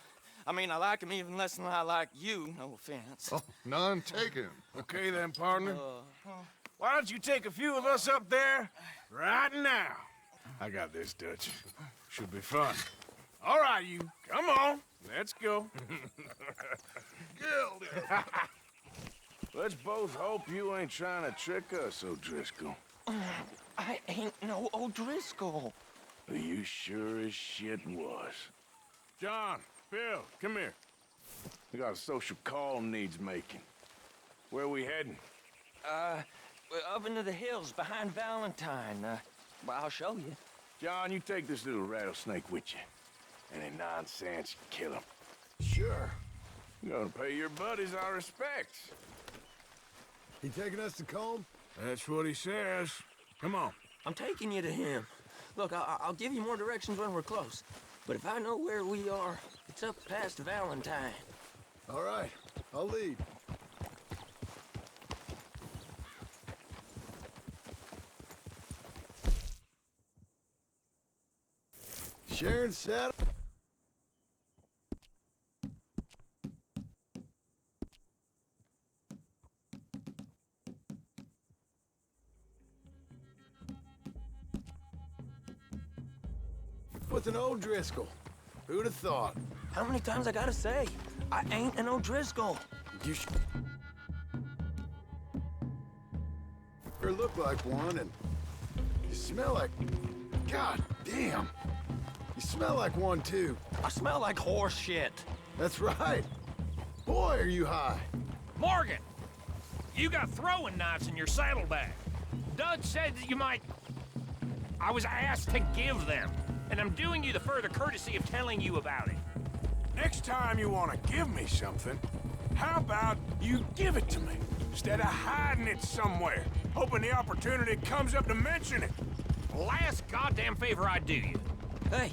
I mean, I like him even less than I like you, no offense. Oh, none taken. Okay then, partner. Why don't you take a few of us up there right now? I got this, Dutch. Should be fun. All right, you. Come on. Let's go. Geld him. Let's both hope you ain't trying to trick us, O'Driscoll. I ain't no O'Driscoll. You sure as shit was. John, Bill, come here. We got a social call needs making. Where we heading? Up into the hills behind Valentine. Well, I'll show you. John, you take this little rattlesnake with you. Any nonsense, kill him. Sure. You're gonna pay your buddies our respects. He taking us to Combe? That's what he says. Come on. I'm taking you to him. Look, I'll give you more directions when we're close. But if I know where we are, it's up past Valentine. All right, I'll lead. Sharon saddle. With an O'Driscoll. Who'd have thought? How many times I gotta say? I ain't an O'Driscoll. You sure look like one, and you smell like... God damn! You smell like one, too. I smell like horse shit. That's right. Boy, are you high. Morgan! You got throwing knives in your saddlebag. Dud said that you might... I was asked to give them, and I'm doing you the further courtesy of telling you about it. Next time you want to give me something, how about you give it to me, instead of hiding it somewhere, hoping the opportunity comes up to mention it? Last goddamn favor I do you. Hey!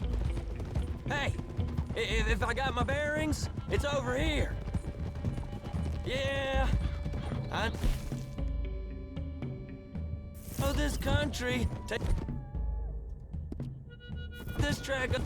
If I got my bearings, it's over here. Yeah, I know this country. Take this track of...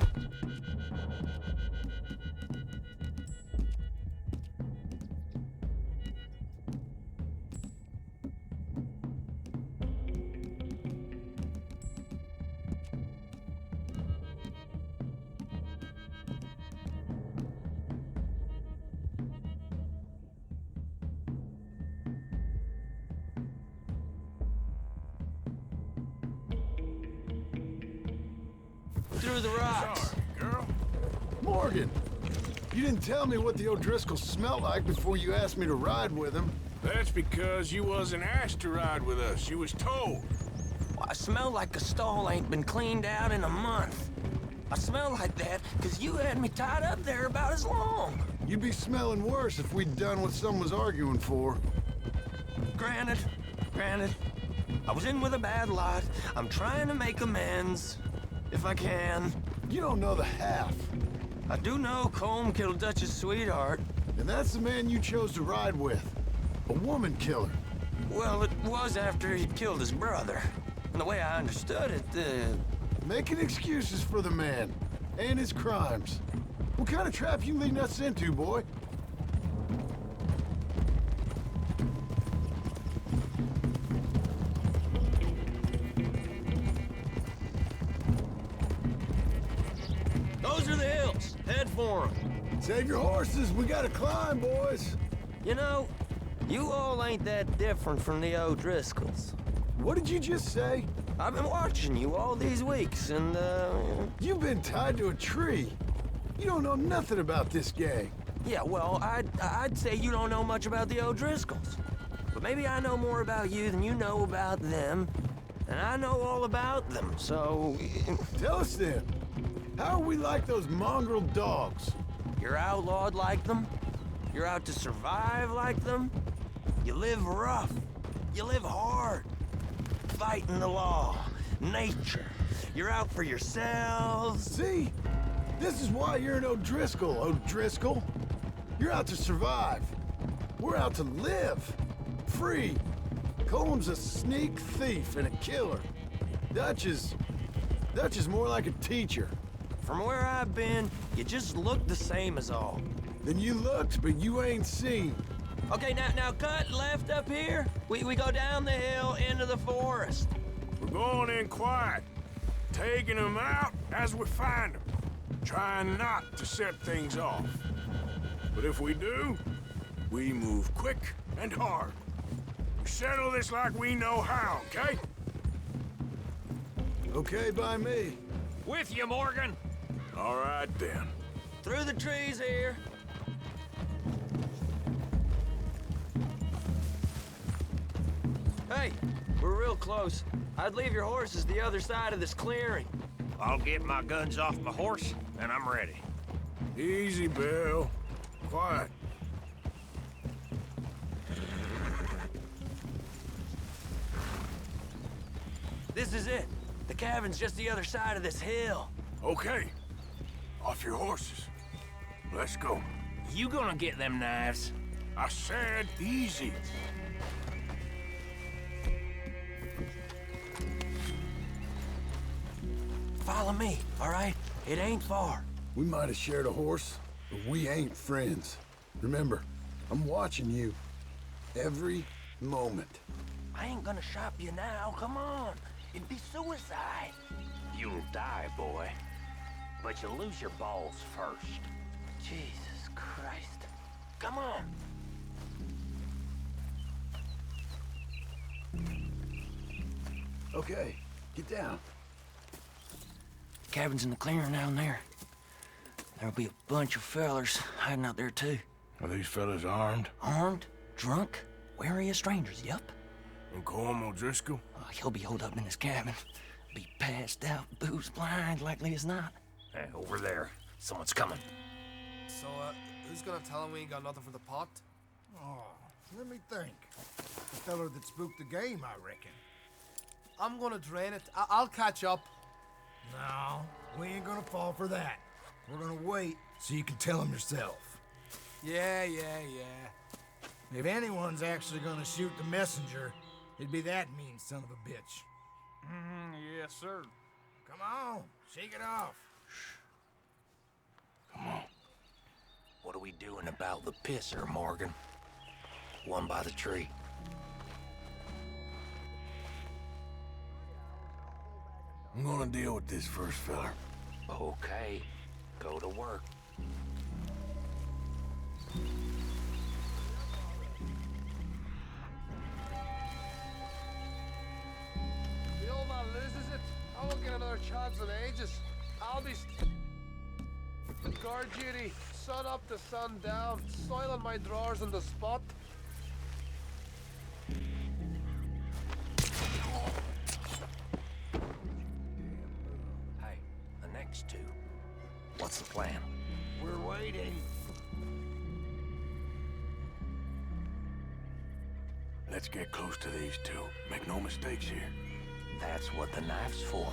through the rocks. Sorry, girl. Morgan, you didn't tell me what the O'Driscolls smelled like before you asked me to ride with them. That's because you wasn't asked to ride with us. You was told. Well, I smell like a stall ain't been cleaned out in a month. I smell like that because you had me tied up there about as long. You'd be smelling worse if we'd done what someone was arguing for. Granted. I was in with a bad lot. I'm trying to make amends, if I can. You don't know the half. I do know Colm killed Dutch's sweetheart. And that's the man you chose to ride with. A woman killer. Well, it was after he'd killed his brother. And the way I understood it, Making excuses for the man. And his crimes. What kind of trap you leading us into, boy? Those are the hills. Head for them. Save your horses. We gotta climb, boys. You know, you all ain't that different from the O'Driscolls. What did you just say? I've been watching you all these weeks, and, You've been tied to a tree. You don't know nothing about this gang. Yeah, well, I'd say you don't know much about the O'Driscolls. But maybe I know more about you than you know about them. And I know all about them, so... Tell us then. How are we like those mongrel dogs? You're outlawed like them. You're out to survive like them. You live rough. You live hard. Fighting the law. Nature. You're out for yourselves. See? This is why you're an O'Driscoll, O'Driscoll. You're out to survive. We're out to live. Free. Colm's a sneak thief and a killer. Dutch is more like a teacher. From where I've been, you just look the same as all. Then you looked, but you ain't seen. Okay, now cut left up here. We go down the hill into the forest. We're going in quiet, taking them out as we find them, trying not to set things off. But if we do, we move quick and hard. We settle this like we know how, okay? Okay by me. With you, Morgan. All right, then. Through the trees here. Hey, we're real close. I'd leave your horses the other side of this clearing. I'll get my guns off my horse, and I'm ready. Easy, Bill. Quiet. This is it. The cabin's just the other side of this hill. Okay. Off your horses. Let's go. You gonna get them knives? I said easy. Follow me, all right? It ain't far. We might have shared a horse, but we ain't friends. Remember, I'm watching you. Every moment. I ain't gonna shop you now, come on. It'd be suicide. You'll die, boy. But you'll lose your balls first. Jesus Christ. Come on. Okay, get down. Cabin's in the clearing down there. There'll be a bunch of fellers hiding out there, too. Are these fellas armed? Armed? Drunk? Wary of strangers, yup. And Colm O'Driscoll? He'll be holed up in his cabin. Be passed out, booze blind, likely as not. Hey, over there. Someone's coming. So, who's gonna tell him we ain't got nothing for the pot? Oh, let me think. The feller that spooked the game, I reckon. I'm gonna drain it. I'll catch up. No, we ain't gonna fall for that. We're gonna wait so you can tell him yourself. Yeah. If anyone's actually gonna shoot the messenger, it'd be that mean son of a bitch. Yes, sir. Come on, shake it off. Come on. What are we doing about the pisser, Morgan? One by the tree. I'm gonna deal with this first fella. Okay, go to work. The old man loses it. I won't get another chance in ages. I'll be guard duty, sun up to sun down, soiling my drawers on the spot. Hey, the next two. What's the plan? We're waiting. Let's get close to these two. Make no mistakes here. That's what the knife's for.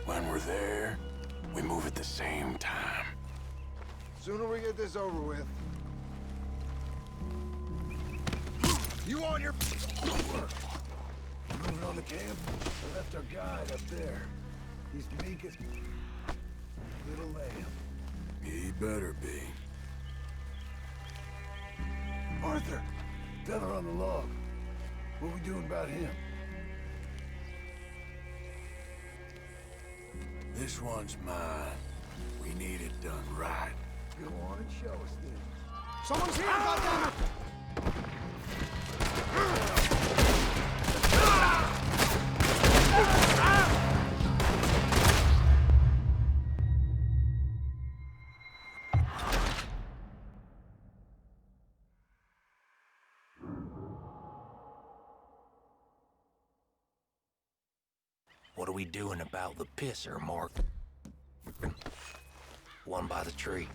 When we're there, we move at the same time. Sooner we get this over with. You on your work? Moving on the camp? I left our guide up there. He's meek as little lamb. He better be. Arthur! Feather on the log. What we doing about him? This one's mine. We need it done right. Go on and show us then. Someone's here, goddammit! What are we doing about the pisser, Mark? One by the tree.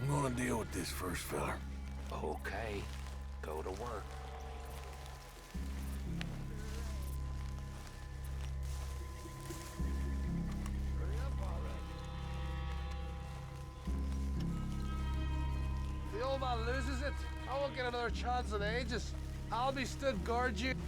I'm gonna deal with this first fella. Okay, go to work. The old man loses it. I won't get another chance in ages. I'll be stood guard duty.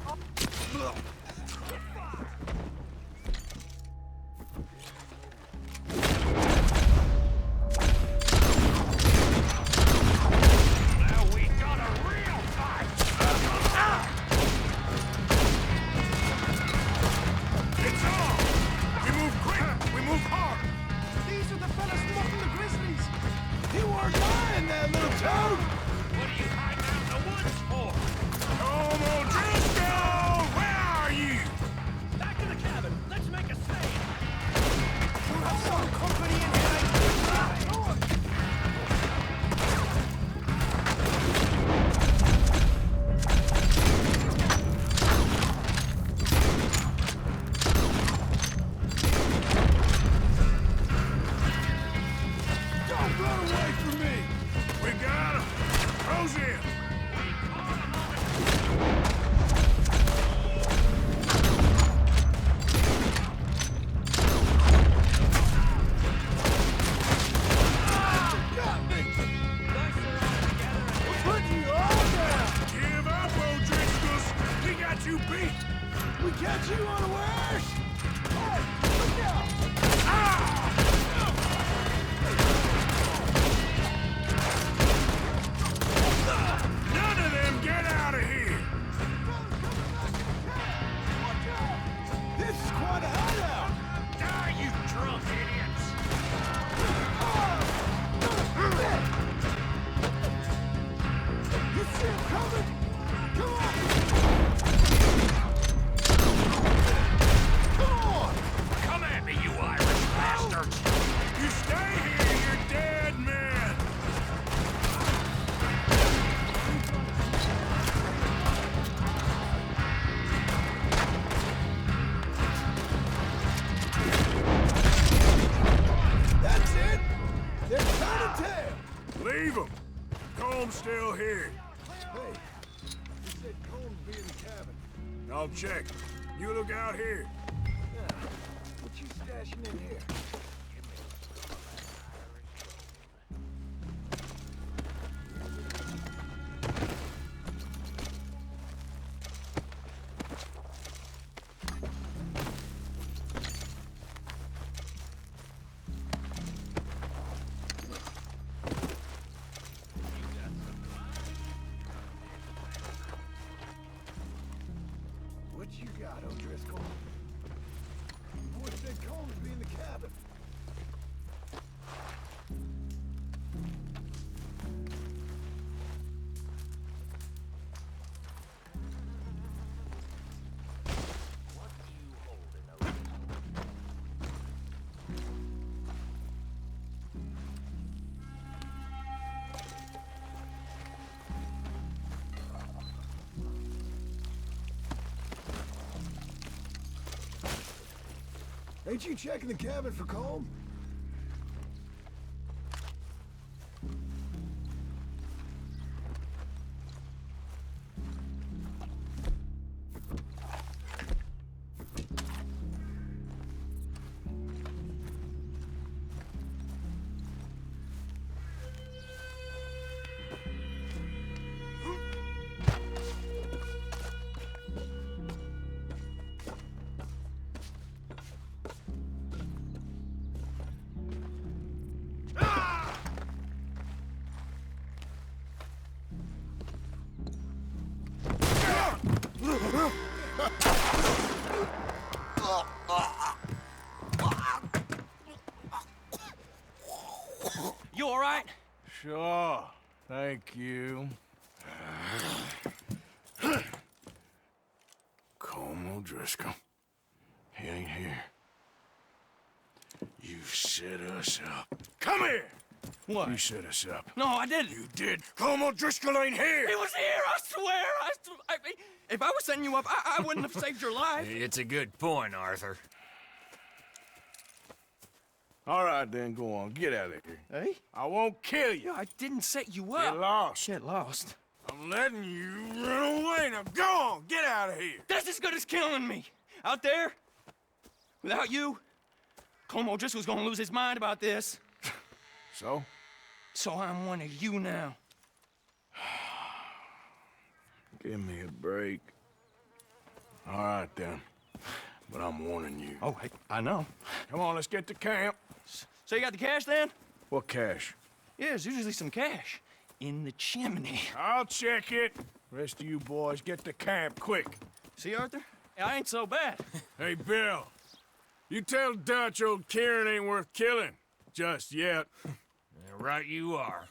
Still here. Hey, you said Combs be in the cabin. I'll check. You look out here. Yeah. What you stashing in here? Ain't you checking the cabin for Colm? You all right? Sure. Thank you. Colm O'Driscoll. He ain't here. You set us up. Come here! What? You set us up. No, I didn't. You did. Colm O'Driscoll ain't here! He was here, I swear! If I was setting you up, I wouldn't have saved your life. It's a good point, Arthur. All right, then, go on. Get out of here. Hey? I won't kill you. I didn't set you up. Get lost. Get lost. I'm letting you run away. Now go on. Get out of here. That's as good as killing me. Out there, without you, Colm O'Driscoll's gonna lose his mind about this. So? So I'm one of you now. Give me a break. All right, then. But I'm warning you. Oh, hey, I know. Come on, let's get to camp. So you got the cash, then? What cash? Yeah, there's usually some cash in the chimney. I'll check it. Rest of you boys, get to camp, quick. See, Arthur? I ain't so bad. Hey, Bill. You tell Dutch old Kieran ain't worth killing. Just yet. Right you are.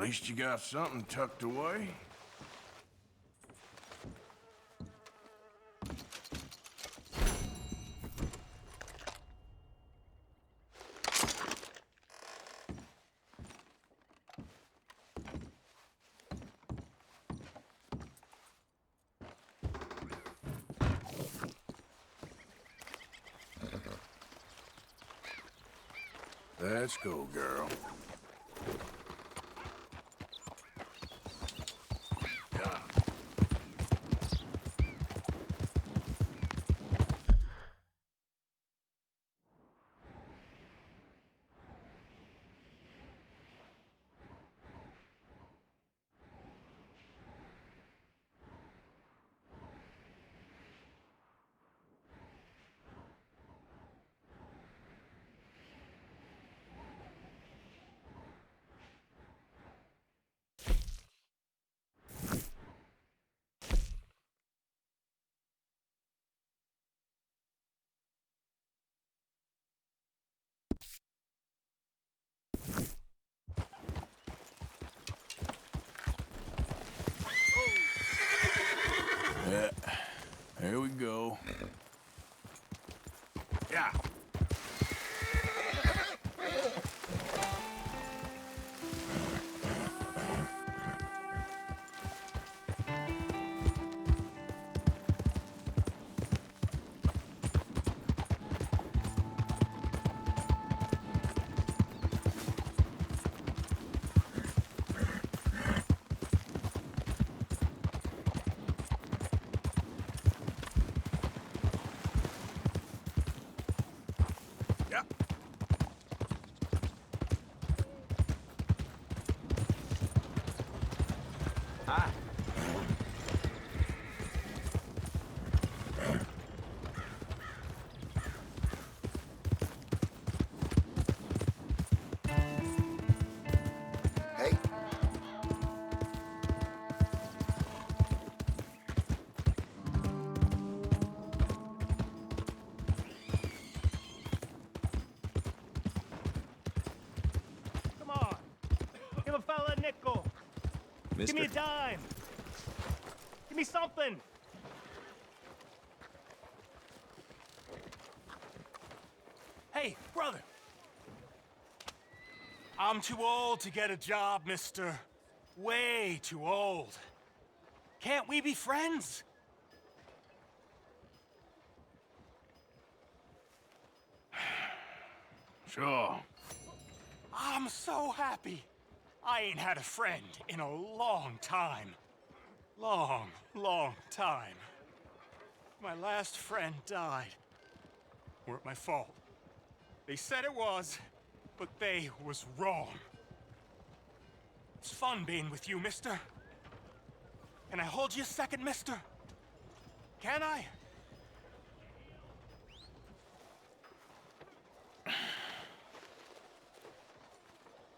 least you got something tucked away. Let's go, girl. Yeah. Yeah, here we go. Yeah. Give a fella a nickel. Mister? Give me a dime. Give me something. Hey, brother. I'm too old to get a job, mister. Way too old. Can't we be friends? Sure. I'm so happy. I ain't had a friend in a long time. Long, long time. My last friend died. Weren't my fault. They said it was, but they was wrong. It's fun being with you, mister. Can I hold you a second, mister? Can I?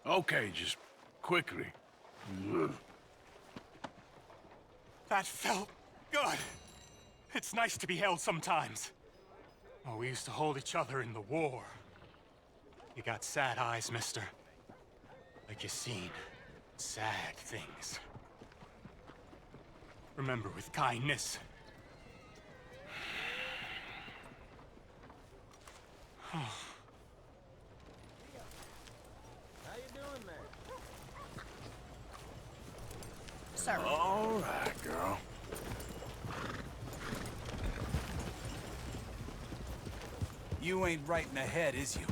Okay, just quickly. That felt good. It's nice to be held sometimes. Oh, we used to hold each other in the war. You got sad eyes, mister. Like you seen sad things. Remember with kindness. How you doing there? Sir. All right, girl. You ain't right in the head, is you?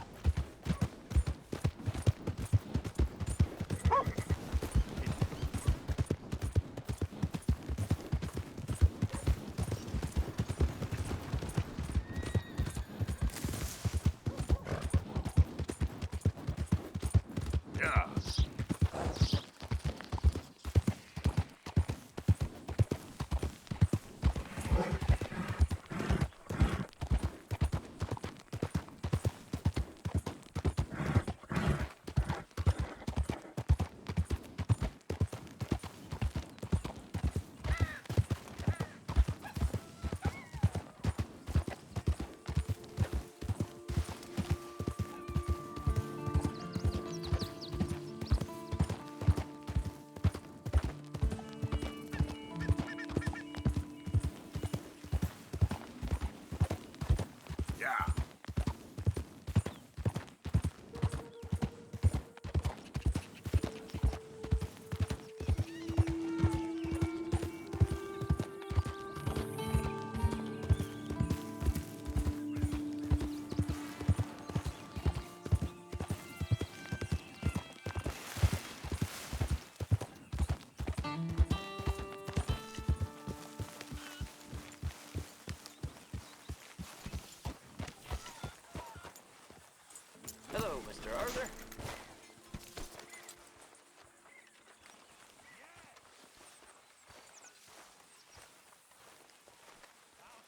Mr. Arthur.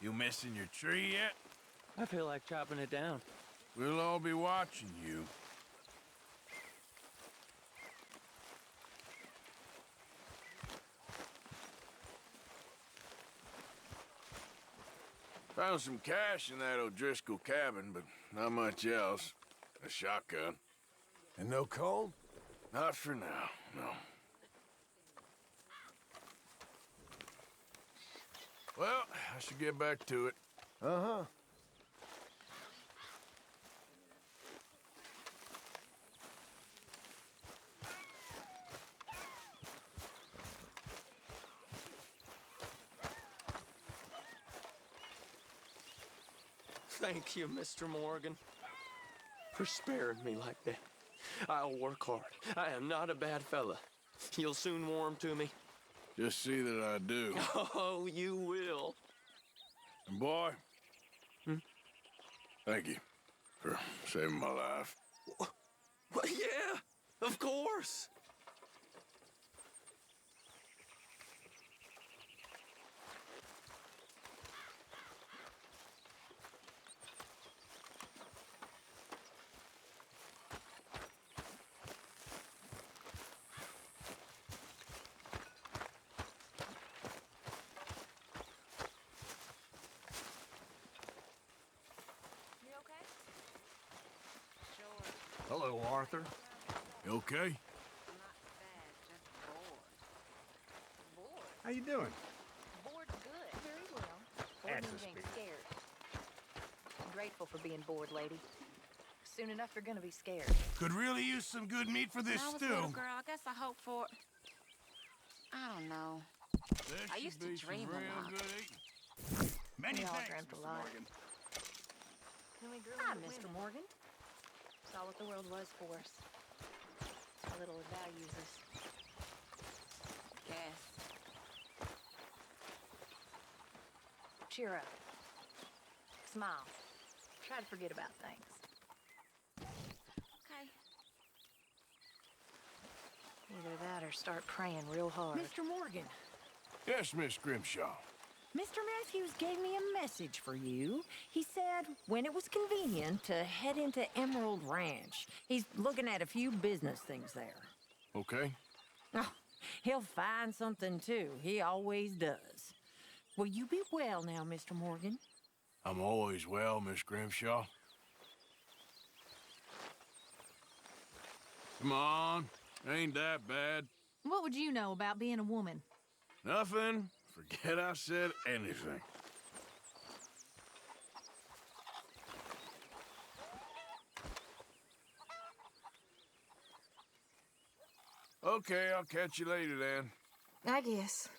You missing your tree yet? I feel like chopping it down. We'll all be watching you. Found some cash in that O'Driscoll cabin, but not much else. A shotgun. And no comb? Not for now, no. Well, I should get back to it. Uh-huh. Thank you, Mr. Morgan, for sparing me like that. I'll work hard. I am not a bad fella. You'll soon warm to me. Just see that I do. Oh, you will. And boy, thank you for saving my life. Well, yeah, of course. Hello, Arthur. You okay? How you doing? Bored's good. Very well. Bored That's means a you ain't spirit. scared. I'm grateful for being bored, lady. Soon enough, you're gonna be scared. Could really use some good meat for this When I was a little girl, I guess I hoped for... I don't know. I used to dream a lot. Many We all thanks, dreamt a Mr. lot. Morgan. When we grew Hi, Mr. Morgan. Saw what the world was for us. How little it values us. Guess. Cheer up. Smile. Try to forget about things. Okay. Either that or start praying real hard. Mr. Morgan, Yes, Miss Grimshaw. Mr. Matthews gave me a message for you. He said when it was convenient to head into Emerald Ranch. He's looking at a few business things there. Okay. Oh, he'll find something too. He always does. Will you be well now, Mr. Morgan? I'm always well, Miss Grimshaw. Come on. Ain't that bad. What would you know about being a woman? Nothing. Forget I said anything. Okay, I'll catch you later then. I guess.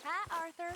Hi, Arthur.